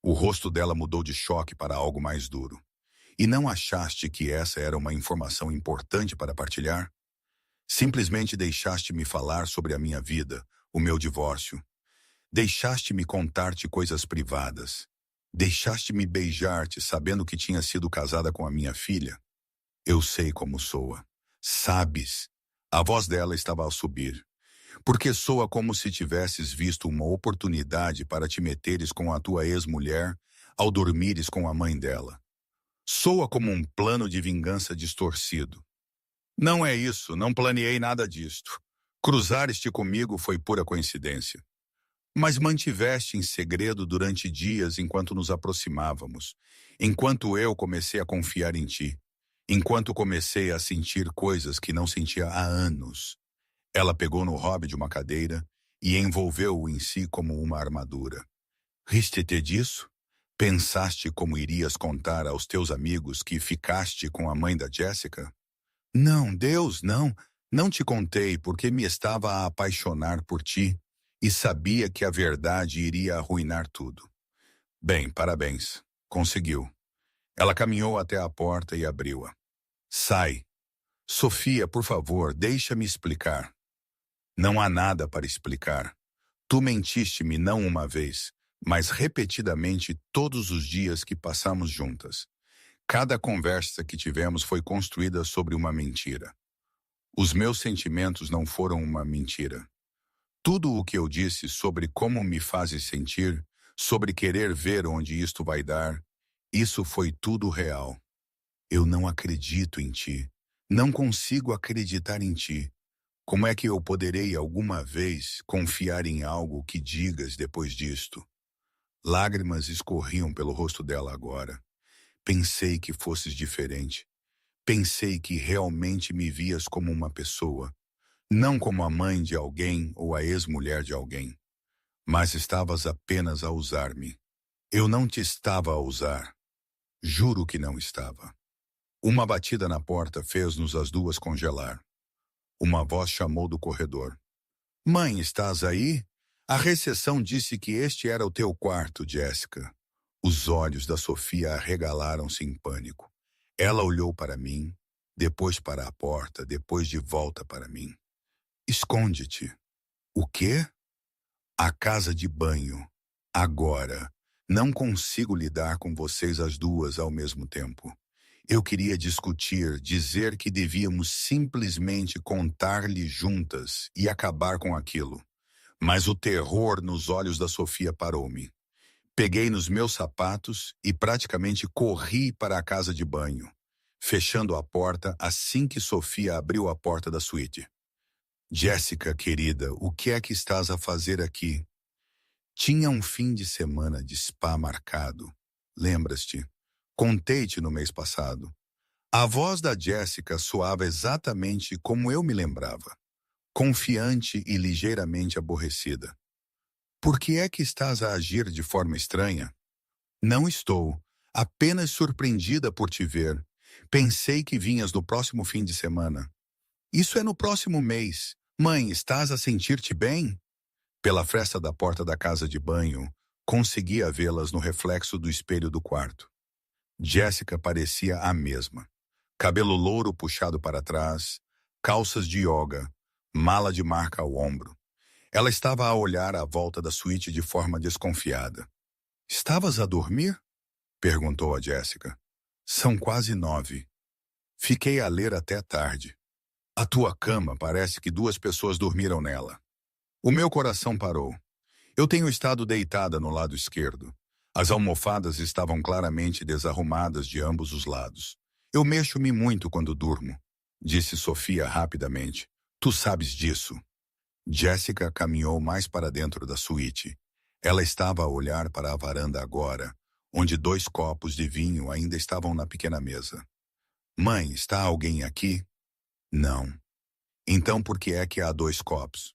O rosto dela mudou de choque para algo mais duro. E não achaste que essa era uma informação importante para partilhar? Simplesmente deixaste-me falar sobre a minha vida, o meu divórcio. Deixaste-me contar-te coisas privadas. Deixaste-me beijar-te sabendo que tinha sido casada com a minha filha. Eu sei como soa. Sabes. A voz dela estava a subir. Porque soa como se tivesses visto uma oportunidade para te meteres com a tua ex-mulher ao dormires com a mãe dela. Soa como um plano de vingança distorcido. Não é isso, não planeei nada disto. Cruzares-te comigo foi pura coincidência. Mas mantiveste em segredo durante dias enquanto nos aproximávamos, enquanto eu comecei a confiar em ti, enquanto comecei a sentir coisas que não sentia há anos. Ela pegou no hobby de uma cadeira e envolveu-o em si como uma armadura. Riste-te disso? Pensaste como irias contar aos teus amigos que ficaste com a mãe da Jéssica? Não, Deus, não, Não te contei porque me estava a apaixonar por ti e sabia que a verdade iria arruinar tudo. Bem, parabéns. Conseguiu. Ela caminhou até a porta e abriu-a. Sai. Sofia, por favor, deixa-me explicar. Não há nada para explicar. Tu mentiste-me não uma vez, mas repetidamente todos os dias que passamos juntas. Cada conversa que tivemos foi construída sobre uma mentira. Os meus sentimentos não foram uma mentira. Tudo o que eu disse sobre como me fazes sentir, sobre querer ver onde isto vai dar, isso foi tudo real. Eu não acredito em ti. Não consigo acreditar em ti. Como é que eu poderei alguma vez confiar em algo que digas depois disto? Lágrimas escorriam pelo rosto dela agora. Pensei que fosses diferente. Pensei que realmente me vias como uma pessoa, não como a mãe de alguém ou a ex-mulher de alguém. Mas estavas apenas a usar-me. Eu não te estava a usar. Juro que não estava. Uma batida na porta fez-nos as duas congelar. Uma voz chamou do corredor. Mãe, estás aí? A recepção disse que este era o teu quarto, Jéssica. Os olhos da Sofia arregalaram-se em pânico. Ela olhou para mim, depois para a porta, depois de volta para mim. Esconde-te. O quê? A casa de banho. Agora. Não consigo lidar com vocês as duas ao mesmo tempo. Eu queria discutir, dizer que devíamos simplesmente contar-lhe juntas e acabar com aquilo. Mas o terror nos olhos da Sofia parou-me. Peguei nos meus sapatos e praticamente corri para a casa de banho, fechando a porta assim que Sofia abriu a porta da suíte. Jéssica, querida, o que é que estás a fazer aqui? Tinha um fim de semana de spa marcado. Lembras-te? Contei-te no mês passado. A voz da Jéssica soava exatamente como eu me lembrava, confiante e ligeiramente aborrecida. Por que é que estás a agir de forma estranha? Não estou, apenas surpreendida por te ver. Pensei que vinhas no próximo fim de semana. Isso é no próximo mês. Mãe, estás a sentir-te bem? Pela fresta da porta da casa de banho, conseguia vê-las no reflexo do espelho do quarto. Jéssica parecia a mesma. Cabelo louro puxado para trás, calças de yoga, mala de marca ao ombro. Ela estava a olhar à volta da suíte de forma desconfiada. Estavas a dormir? Perguntou a Jéssica. São quase 9. Fiquei a ler até tarde. A tua cama parece que 2 pessoas dormiram nela. O meu coração parou. Eu tenho estado deitada no lado esquerdo. As almofadas estavam claramente desarrumadas de ambos os lados. Eu mexo-me muito quando durmo, disse Sofia rapidamente. Tu sabes disso. Jéssica caminhou mais para dentro da suíte. Ela estava a olhar para a varanda agora, onde 2 copos de vinho ainda estavam na pequena mesa. Mãe, está alguém aqui? Não. Então por que é que há 2 copos?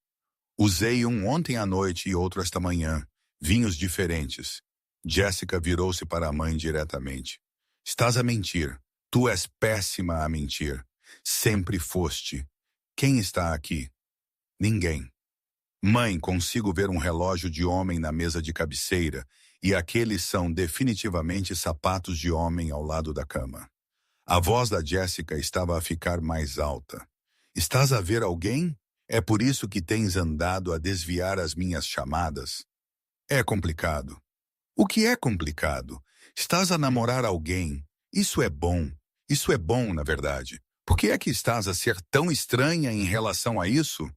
Usei um ontem à noite e outro esta manhã. Vinhos diferentes. Jéssica virou-se para a mãe diretamente. Estás a mentir. Tu és péssima a mentir. Sempre foste. Quem está aqui? Ninguém. Mãe, consigo ver um relógio de homem na mesa de cabeceira e aqueles são definitivamente sapatos de homem ao lado da cama. A voz da Jéssica estava a ficar mais alta. Estás a ver alguém? É por isso que tens andado a desviar as minhas chamadas? É complicado. O que é complicado? Estás a namorar alguém. Isso é bom. Isso é bom, na verdade. Por que é que estás a ser tão estranha em relação a isso?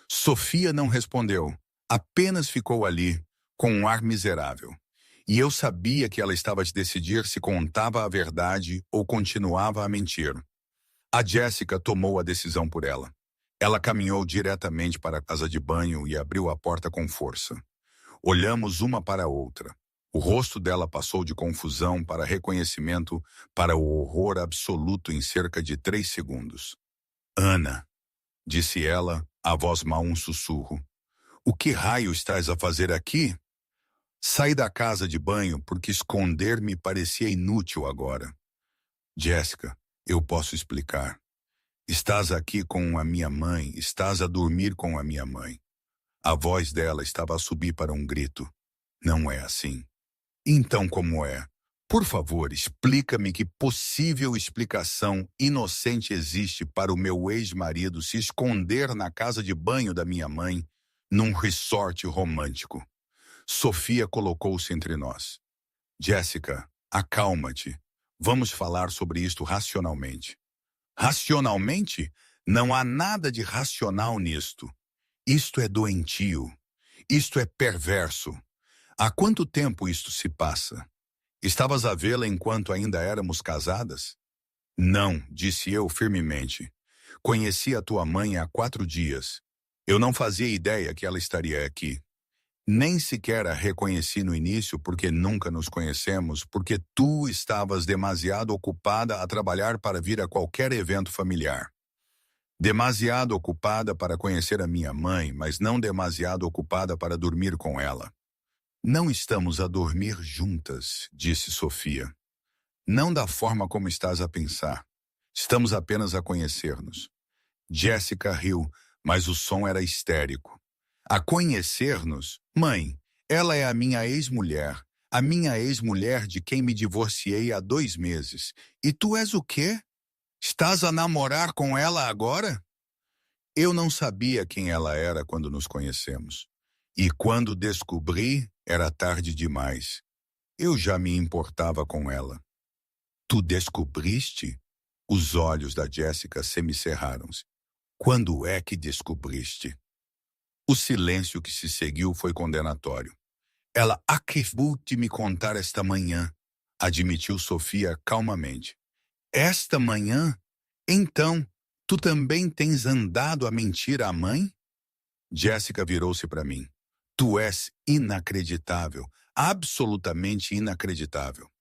Sofia não respondeu. Apenas ficou ali, com um ar miserável. E eu sabia que ela estava a decidir se contava a verdade ou continuava a mentir. A Jéssica tomou a decisão por ela. Ela caminhou diretamente para a casa de banho e abriu a porta com força. Olhamos uma para a outra. O rosto dela passou de confusão para reconhecimento para o horror absoluto em cerca de 3 segundos. Ana, disse ela, a voz mal um sussurro. O que raio estás a fazer aqui? Saí da casa de banho porque esconder me parecia inútil agora. Jéssica, eu posso explicar. Estás aqui com a minha mãe, estás a dormir com a minha mãe. A voz dela estava a subir para um grito. Não é assim. Então como é? Por favor, explica-me que possível explicação inocente existe para o meu ex-marido se esconder na casa de banho da minha mãe, num resort romântico. Sofia colocou-se entre nós. Jéssica, acalma-te. Vamos falar sobre isto racionalmente. Racionalmente? Não há nada de racional nisto. Isto é doentio. Isto é perverso. Há quanto tempo isto se passa? Estavas a vê-la enquanto ainda éramos casadas? Não, disse eu firmemente. Conheci a tua mãe há 4 dias. Eu não fazia ideia que ela estaria aqui. Nem sequer a reconheci no início porque nunca nos conhecemos, porque tu estavas demasiado ocupada a trabalhar para vir a qualquer evento familiar. Demasiado ocupada para conhecer a minha mãe, mas não demasiado ocupada para dormir com ela. Não estamos a dormir juntas, disse Sofia. Não da forma como estás a pensar. Estamos apenas a conhecer-nos. Jéssica riu, mas o som era histérico. A conhecer-nos? Mãe, ela é a minha ex-mulher de quem me divorciei há 2 meses. E tu és o quê? Estás a namorar com ela agora? Eu não sabia quem ela era quando nos conhecemos. E quando descobri, era tarde demais. Eu já me importava com ela. Tu descobriste? Os olhos da Jéssica semicerraram-se. Quando é que descobriste? O silêncio que se seguiu foi condenatório. Ela acabou de me contar esta manhã, admitiu Sofia calmamente. Esta manhã? Então, tu também tens andado a mentir à mãe? Jéssica virou-se para mim. Tu és inacreditável, absolutamente inacreditável.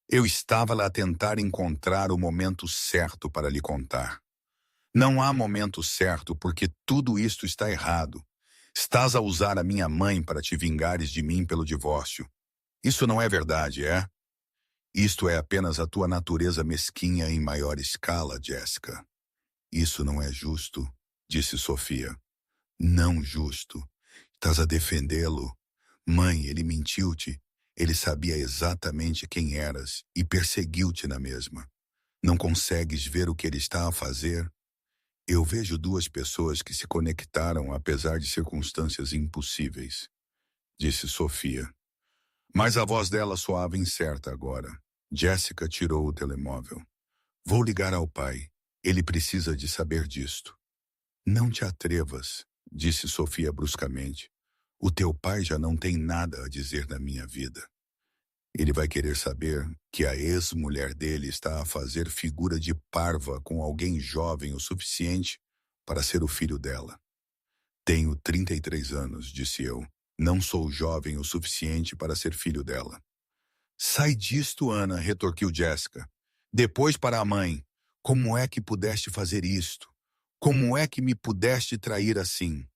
Eu estava lá a tentar encontrar o momento certo para lhe contar. Não há momento certo porque tudo isto está errado. Estás a usar a minha mãe para te vingares de mim pelo divórcio. Isso não é verdade, é? Isto é apenas a tua natureza mesquinha em maior escala, Jéssica. Isso não é justo, disse Sofia. Não justo. Estás a defendê-lo. Mãe, ele mentiu-te. Ele sabia exatamente quem eras e perseguiu-te na mesma. Não consegues ver o que ele está a fazer? Eu vejo 2 pessoas que se conectaram apesar de circunstâncias impossíveis, disse Sofia. Mas a voz dela soava incerta agora. Jéssica tirou o telemóvel. Vou ligar ao pai. Ele precisa de saber disto. Não te atrevas, disse Sofia bruscamente. O teu pai já não tem nada a dizer na minha vida. Ele vai querer saber que a ex-mulher dele está a fazer figura de parva com alguém jovem o suficiente para ser o filho dela. Tenho 33 anos, disse eu. Não sou jovem o suficiente para ser filho dela. Sai disto, Ana, retorquiu Jéssica. Depois para a mãe. Como é que pudeste fazer isto? Como é que me pudeste trair assim?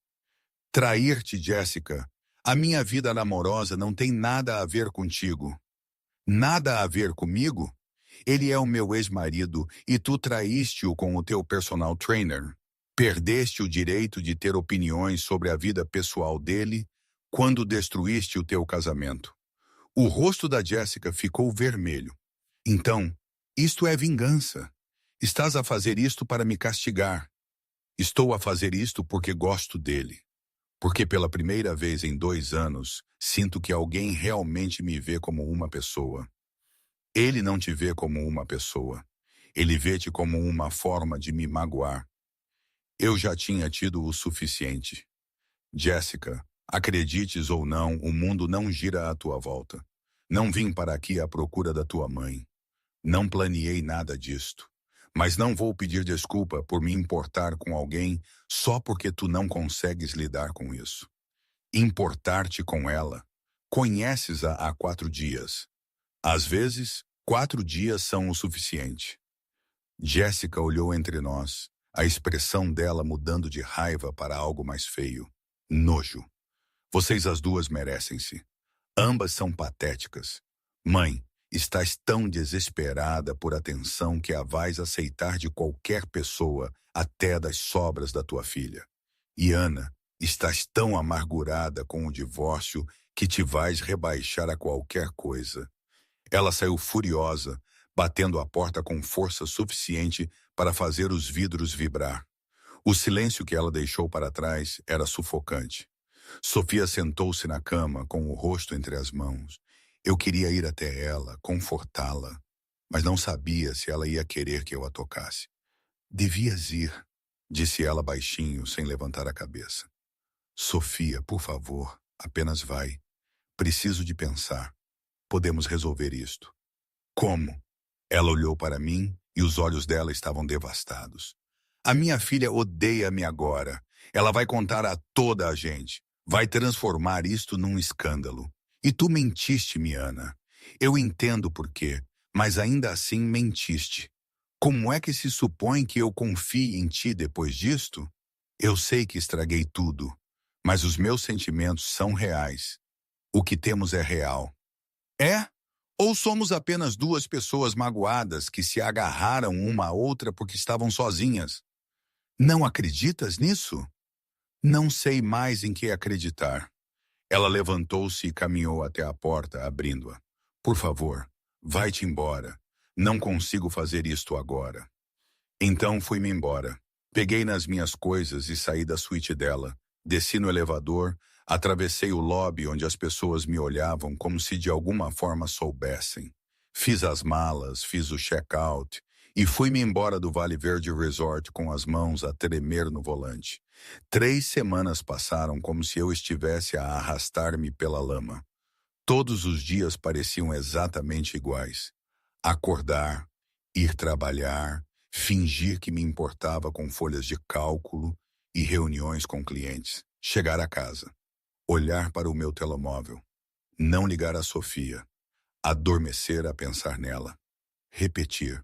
Trair-te, Jéssica. A minha vida amorosa não tem nada a ver contigo. Nada a ver comigo? Ele é o meu ex-marido e tu traíste-o com o teu personal trainer. Perdeste o direito de ter opiniões sobre a vida pessoal dele quando destruíste o teu casamento. O rosto da Jéssica ficou vermelho. Então, isto é vingança. Estás a fazer isto para me castigar. Estou a fazer isto porque gosto dele. Porque pela primeira vez em 2 anos, sinto que alguém realmente me vê como uma pessoa. Ele não te vê como uma pessoa. Ele vê-te como uma forma de me magoar. Eu já tinha tido o suficiente. Jéssica, acredites ou não, o mundo não gira à tua volta. Não vim para aqui à procura da tua mãe. Não planeei nada disto. Mas não vou pedir desculpa por me importar com alguém só porque tu não consegues lidar com isso. Importar-te com ela. Conheces-a há 4 dias. Às vezes, 4 dias são o suficiente. Jéssica olhou entre nós, a expressão dela mudando de raiva para algo mais feio. Nojo. Vocês as 2 merecem-se. Ambas são patéticas. Mãe, Estás tão desesperada por atenção que a vais aceitar de qualquer pessoa, até das sobras da tua filha. E Ana, estás tão amargurada com o divórcio que te vais rebaixar a qualquer coisa. Ela saiu furiosa, batendo a porta com força suficiente para fazer os vidros vibrar. O silêncio que ela deixou para trás era sufocante. Sofia sentou-se na cama, com o rosto entre as mãos. Eu queria ir até ela, confortá-la, mas não sabia se ela ia querer que eu a tocasse. Devias ir, disse ela baixinho, sem levantar a cabeça. Sofia, por favor, apenas vai. Preciso de pensar. Podemos resolver isto. Como? Ela olhou para mim e os olhos dela estavam devastados. A minha filha odeia-me agora. Ela vai contar a toda a gente. Vai transformar isto num escândalo. E tu mentiste-me, Ana. Eu entendo por quê, mas ainda assim mentiste. Como é que se supõe que eu confie em ti depois disto? Eu sei que estraguei tudo, mas os meus sentimentos são reais. O que temos é real. É? Ou somos apenas duas pessoas magoadas que se agarraram uma à outra porque estavam sozinhas? Não acreditas nisso? Não sei mais em que acreditar. Ela levantou-se e caminhou até a porta, abrindo-a. Por favor, vai-te embora. Não consigo fazer isto agora. Então fui-me embora. Peguei nas minhas coisas e saí da suíte dela. Desci no elevador, atravessei o lobby onde as pessoas me olhavam como se de alguma forma soubessem. Fiz as malas, fiz o check-out e fui-me embora do Vale Verde Resort com as mãos a tremer no volante. 3 semanas passaram como se eu estivesse a arrastar-me pela lama. Todos os dias pareciam exatamente iguais. Acordar, ir trabalhar, fingir que me importava com folhas de cálculo e reuniões com clientes. Chegar a casa, olhar para o meu telemóvel, não ligar a Sofia, adormecer a pensar nela, repetir.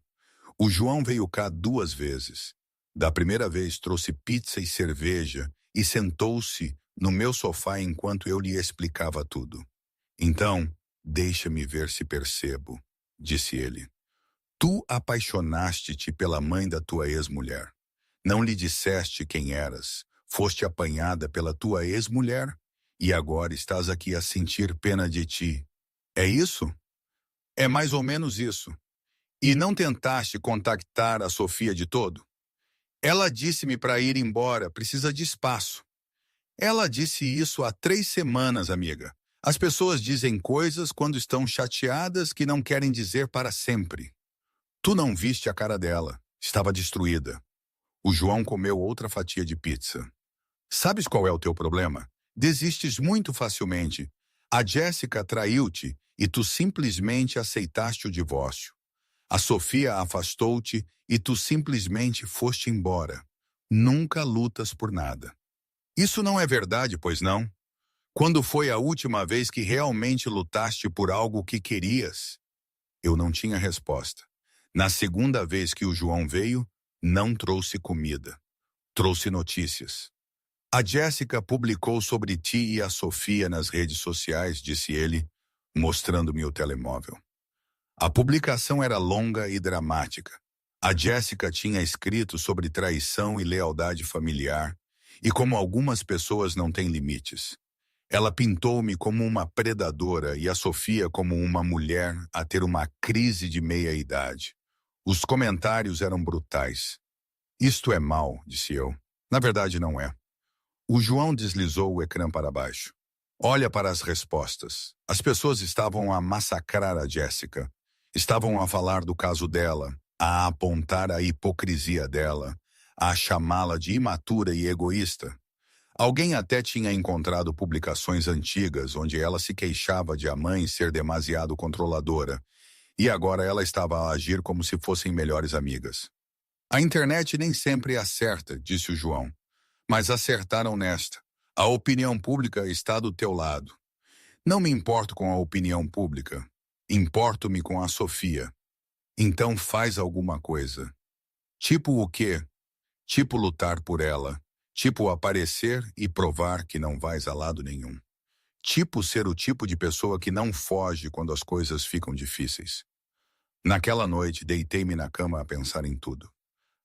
O João veio cá 2 vezes. Da primeira vez trouxe pizza e cerveja e sentou-se no meu sofá enquanto eu lhe explicava tudo. Então, deixa-me ver se percebo, disse ele. Tu apaixonaste-te pela mãe da tua ex-mulher. Não lhe disseste quem eras. Foste apanhada pela tua ex-mulher e agora estás aqui a sentir pena de ti. É isso? É mais ou menos isso. E não tentaste contactar a Sofia de todo? Ela disse-me para ir embora, precisa de espaço. Ela disse isso há 3 semanas, amiga. As pessoas dizem coisas quando estão chateadas que não querem dizer para sempre. Tu não viste a cara dela. Estava destruída. O João comeu outra fatia de pizza. Sabes qual é o teu problema? Desistes muito facilmente. A Jéssica traiu-te e tu simplesmente aceitaste o divórcio. A Sofia afastou-te e tu simplesmente foste embora. Nunca lutas por nada. Isso não é verdade, pois não? Quando foi a última vez que realmente lutaste por algo que querias? Eu não tinha resposta. Na segunda vez que o João veio, não trouxe comida. Trouxe notícias. A Jéssica publicou sobre ti e a Sofia nas redes sociais, disse ele, mostrando-me o telemóvel. A publicação era longa e dramática. A Jéssica tinha escrito sobre traição e lealdade familiar, e como algumas pessoas não têm limites. Ela pintou-me como uma predadora e a Sofia como uma mulher a ter uma crise de meia-idade. Os comentários eram brutais. Isto é mal, disse eu. Na verdade, não é. O João deslizou o ecrã para baixo. Olha para as respostas. As pessoas estavam a massacrar a Jéssica. Estavam a falar do caso dela, a apontar a hipocrisia dela, a chamá-la de imatura e egoísta. Alguém até tinha encontrado publicações antigas onde ela se queixava de a mãe ser demasiado controladora, e agora ela estava a agir como se fossem melhores amigas. A internet nem sempre acerta, disse o João, mas acertaram nesta. A opinião pública está do teu lado. Não me importo com a opinião pública. Importo-me com a Sofia. Então faz alguma coisa. Tipo o quê? Tipo lutar por ela. Tipo aparecer e provar que não vais a lado nenhum. Tipo ser o tipo de pessoa que não foge quando as coisas ficam difíceis. Naquela noite, deitei-me na cama a pensar em tudo.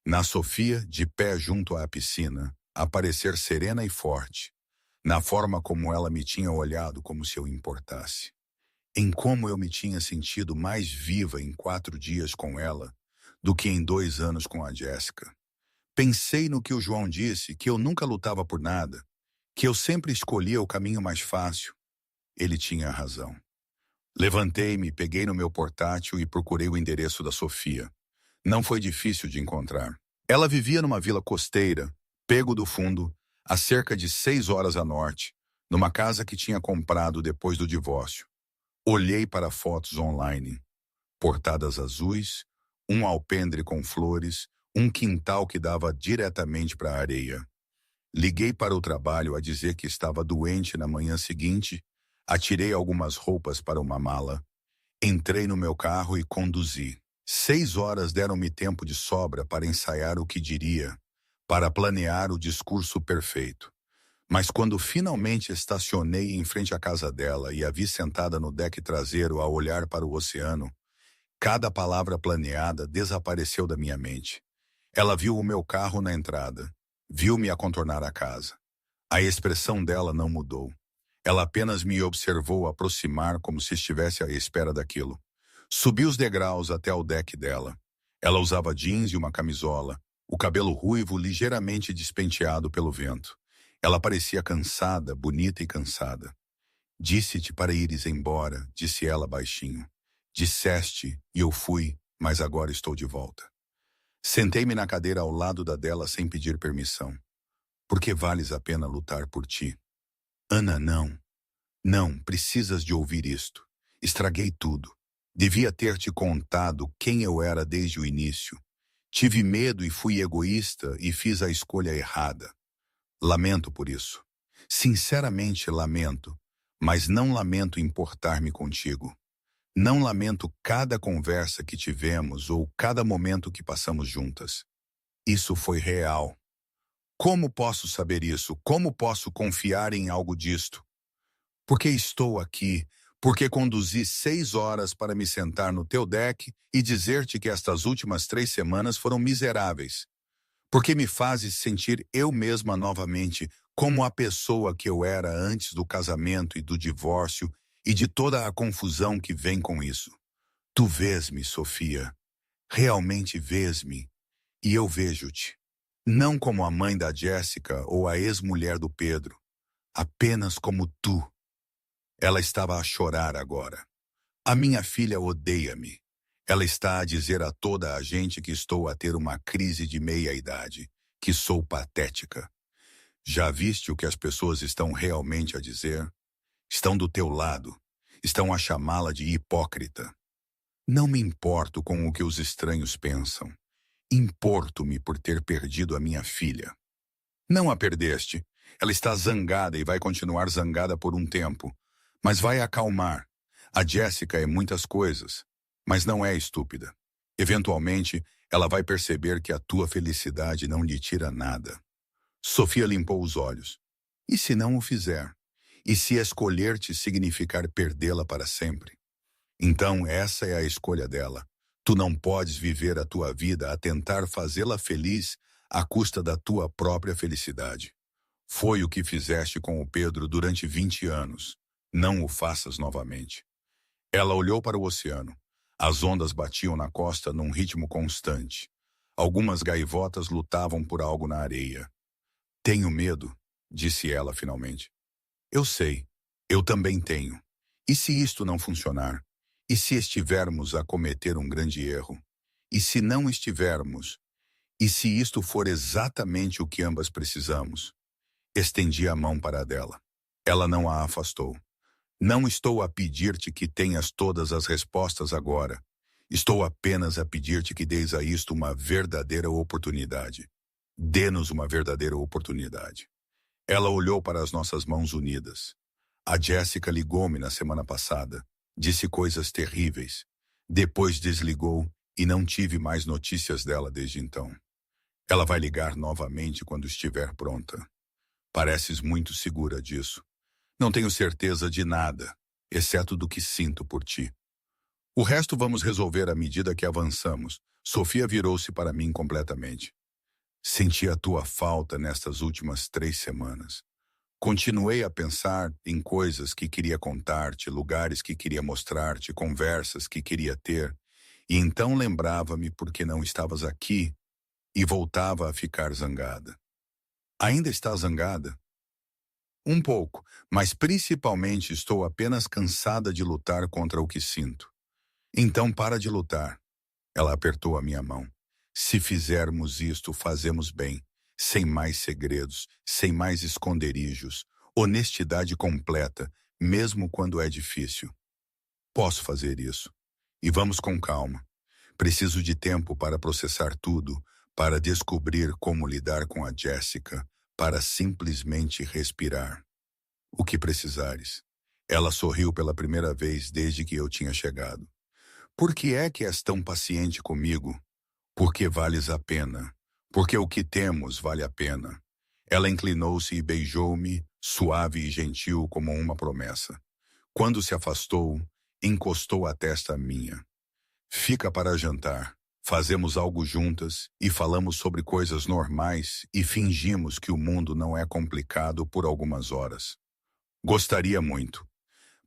Na Sofia, de pé junto à piscina, a parecer serena e forte. Na forma como ela me tinha olhado como se eu importasse. Em como eu me tinha sentido mais viva em 4 dias com ela do que em 2 anos com a Jéssica. Pensei no que o João disse, que eu nunca lutava por nada, que eu sempre escolhia o caminho mais fácil. Ele tinha razão. Levantei-me, peguei no meu portátil e procurei o endereço da Sofia. Não foi difícil de encontrar. Ela vivia numa vila costeira, Pego do Fundo, a cerca de 6 horas a norte, numa casa que tinha comprado depois do divórcio. Olhei para fotos online. Portadas azuis, um alpendre com flores, um quintal que dava diretamente para a areia. Liguei para o trabalho a dizer que estava doente na manhã seguinte, atirei algumas roupas para uma mala, entrei no meu carro e conduzi. 6 horas deram-me tempo de sobra para ensaiar o que diria, para planear o discurso perfeito. Mas quando finalmente estacionei em frente à casa dela e a vi sentada no deck traseiro a olhar para o oceano, cada palavra planeada desapareceu da minha mente. Ela viu o meu carro na entrada, viu-me a contornar a casa. A expressão dela não mudou. Ela apenas me observou aproximar como se estivesse à espera daquilo. Subi os degraus até o deck dela. Ela usava jeans e uma camisola, o cabelo ruivo ligeiramente despenteado pelo vento. Ela parecia cansada, bonita e cansada. Disse-te para ires embora, disse ela baixinho. Disseste, e eu fui, mas agora estou de volta. Sentei-me na cadeira ao lado da dela sem pedir permissão. Porque vales a pena lutar por ti. Ana, não. Não, precisas de ouvir isto. Estraguei tudo. Devia ter te contado quem eu era desde o início. Tive medo e fui egoísta e fiz a escolha errada. Lamento por isso. Sinceramente lamento, mas não lamento importar-me contigo. Não lamento cada conversa que tivemos ou cada momento que passamos juntas. Isso foi real. Como posso saber isso? Como posso confiar em algo disto? Porque estou aqui, porque conduzi 6 horas para me sentar no teu deck e dizer-te que estas últimas 3 semanas foram miseráveis. Porque me fazes sentir eu mesma novamente como a pessoa que eu era antes do casamento e do divórcio e de toda a confusão que vem com isso. Tu vês-me, Sofia. Realmente vês-me. E eu vejo-te. Não como a mãe da Jéssica ou a ex-mulher do Pedro. Apenas como tu. Ela estava a chorar agora. A minha filha odeia-me. Ela está a dizer a toda a gente que estou a ter uma crise de meia-idade, que sou patética. Já viste o que as pessoas estão realmente a dizer? Estão do teu lado. Estão a chamá-la de hipócrita. Não me importo com o que os estranhos pensam. Importo-me por ter perdido a minha filha. Não a perdeste. Ela está zangada e vai continuar zangada por um tempo. Mas vai acalmar. A Jéssica é muitas coisas, mas não é estúpida. Eventualmente, ela vai perceber que a tua felicidade não lhe tira nada. Sofia limpou os olhos. E se não o fizer? E se escolher-te significar perdê-la para sempre? Então essa é a escolha dela. Tu não podes viver a tua vida a tentar fazê-la feliz à custa da tua própria felicidade. Foi o que fizeste com o Pedro durante 20 anos. Não o faças novamente. Ela olhou para o oceano. As ondas batiam na costa num ritmo constante. Algumas gaivotas lutavam por algo na areia. Tenho medo, disse ela finalmente. Eu sei, eu também tenho. E se isto não funcionar? E se estivermos a cometer um grande erro? E se não estivermos? E se isto for exatamente o que ambas precisamos? Estendi a mão para a dela. Ela não a afastou. Não estou a pedir-te que tenhas todas as respostas agora. Estou apenas a pedir-te que deis a isto uma verdadeira oportunidade. Dê-nos uma verdadeira oportunidade. Ela olhou para as nossas mãos unidas. A Jéssica ligou-me na semana passada. Disse coisas terríveis. Depois desligou e não tive mais notícias dela desde então. Ela vai ligar novamente quando estiver pronta. Pareces muito segura disso. Não tenho certeza de nada, exceto do que sinto por ti. O resto vamos resolver à medida que avançamos. Sofia virou-se para mim completamente. Senti a tua falta nestas últimas 3 semanas. Continuei a pensar em coisas que queria contar-te, lugares que queria mostrar-te, conversas que queria ter, e então lembrava-me porque não estavas aqui e voltava a ficar zangada. Ainda está zangada? Um pouco, mas principalmente estou apenas cansada de lutar contra o que sinto. Então para de lutar. Ela apertou a minha mão. Se fizermos isto, fazemos bem. Sem mais segredos, sem mais esconderijos. Honestidade completa, mesmo quando é difícil. Posso fazer isso. E vamos com calma. Preciso de tempo para processar tudo, para descobrir como lidar com a Jéssica, para simplesmente respirar. O que precisares. Ela sorriu pela primeira vez desde que eu tinha chegado. Por que é que és tão paciente comigo? Porque vales a pena. Porque o que temos vale a pena. Ela inclinou-se e beijou-me, suave e gentil como uma promessa. Quando se afastou, encostou a testa à minha. Fica para jantar. Fazemos algo juntas e falamos sobre coisas normais e fingimos que o mundo não é complicado por algumas horas. Gostaria muito.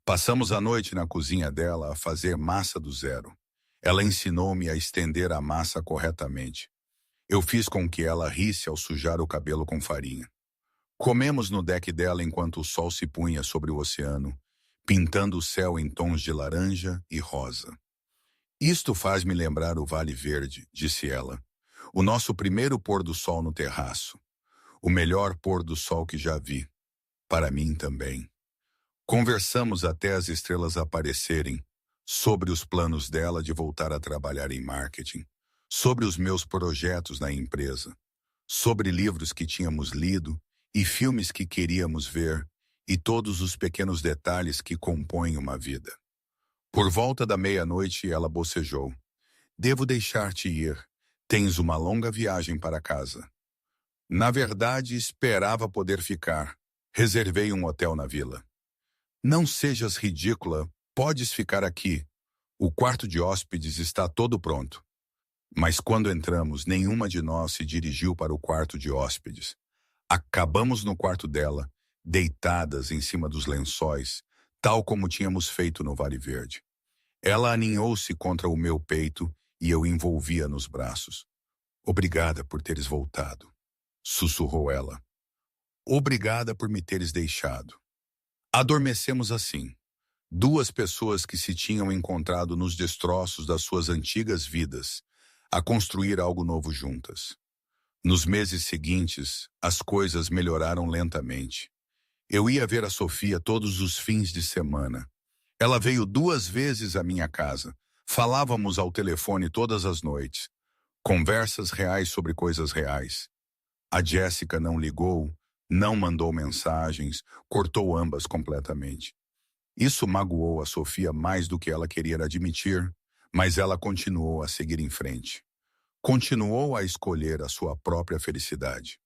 Passamos a noite na cozinha dela a fazer massa do zero. Ela ensinou-me a estender a massa corretamente. Eu fiz com que ela risse ao sujar o cabelo com farinha. Comemos no deck dela enquanto o sol se punha sobre o oceano, pintando o céu em tons de laranja e rosa. Isto faz-me lembrar o Vale Verde, disse ela. O nosso primeiro pôr do sol no terraço. O melhor pôr do sol que já vi. Para mim também. Conversamos até as estrelas aparecerem, sobre os planos dela de voltar a trabalhar em marketing, sobre os meus projetos na empresa, sobre livros que tínhamos lido e filmes que queríamos ver e todos os pequenos detalhes que compõem uma vida. Por volta da meia-noite, ela bocejou. Devo deixar-te ir. Tens uma longa viagem para casa. Na verdade, esperava poder ficar. Reservei um hotel na vila. Não sejas ridícula, podes ficar aqui. O quarto de hóspedes está todo pronto. Mas quando entramos, nenhuma de nós se dirigiu para o quarto de hóspedes. Acabamos no quarto dela, deitadas em cima dos lençóis, tal como tínhamos feito no Vale Verde. Ela aninhou-se contra o meu peito e eu envolvia nos braços. Obrigada por teres voltado, sussurrou ela. Obrigada por me teres deixado. Adormecemos assim. Duas pessoas que se tinham encontrado nos destroços das suas antigas vidas, a construir algo novo juntas. Nos meses seguintes, as coisas melhoraram lentamente. Eu ia ver a Sofia todos os fins de semana. Ela veio 2 vezes à minha casa. Falávamos ao telefone todas as noites. Conversas reais sobre coisas reais. A Jéssica não ligou, não mandou mensagens, cortou ambas completamente. Isso magoou a Sofia mais do que ela queria admitir, mas ela continuou a seguir em frente. Continuou a escolher a sua própria felicidade.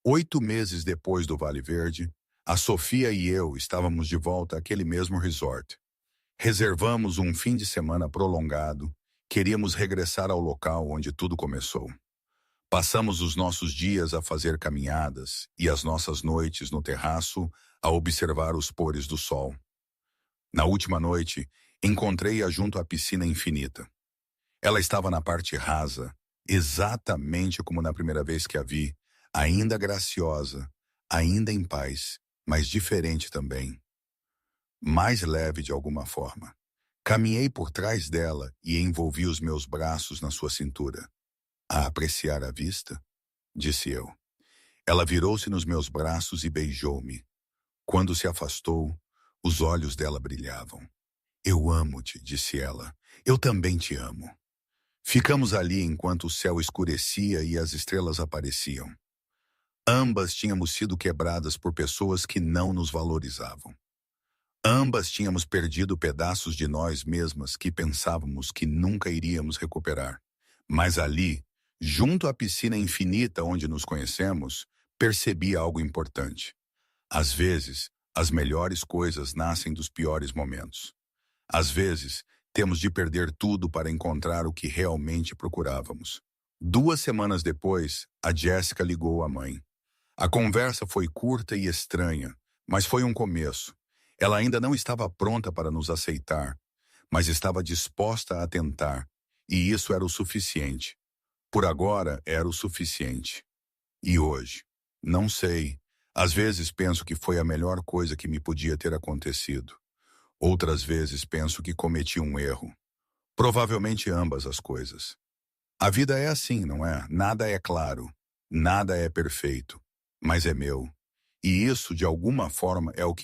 8 meses depois do Vale Verde, a Sofia e eu estávamos de volta àquele mesmo resort. Reservamos um fim de semana prolongado, queríamos regressar ao local onde tudo começou. Passamos os nossos dias a fazer caminhadas e as nossas noites no terraço a observar os pôres do sol. Na última noite, encontrei-a junto à piscina infinita. Ela estava na parte rasa, exatamente como na primeira vez que a vi, ainda graciosa, ainda em paz, mas diferente também. Mais leve de alguma forma. Caminhei por trás dela e envolvi os meus braços na sua cintura. A apreciar a vista? Disse eu. Ela virou-se nos meus braços e beijou-me. Quando se afastou, os olhos dela brilhavam. Eu amo-te, disse ela. Eu também te amo. Ficamos ali enquanto o céu escurecia e as estrelas apareciam. Ambas tínhamos sido quebradas por pessoas que não nos valorizavam. Ambas tínhamos perdido pedaços de nós mesmas que pensávamos que nunca iríamos recuperar. Mas ali, junto à piscina infinita onde nos conhecemos, percebi algo importante. Às vezes, As melhores coisas nascem dos piores momentos. Às vezes, temos de perder tudo para encontrar o que realmente procurávamos. 2 semanas depois, a Jéssica ligou à mãe. A conversa foi curta e estranha, mas foi um começo. Ela ainda não estava pronta para nos aceitar, mas estava disposta a tentar, e isso era o suficiente. Por agora, era o suficiente. E hoje? Não sei. Às vezes penso que foi a melhor coisa que me podia ter acontecido. Outras vezes penso que cometi um erro. Provavelmente ambas as coisas. A vida é assim, não é? Nada é claro, nada é perfeito, mas é meu. E isso, de alguma forma, é o que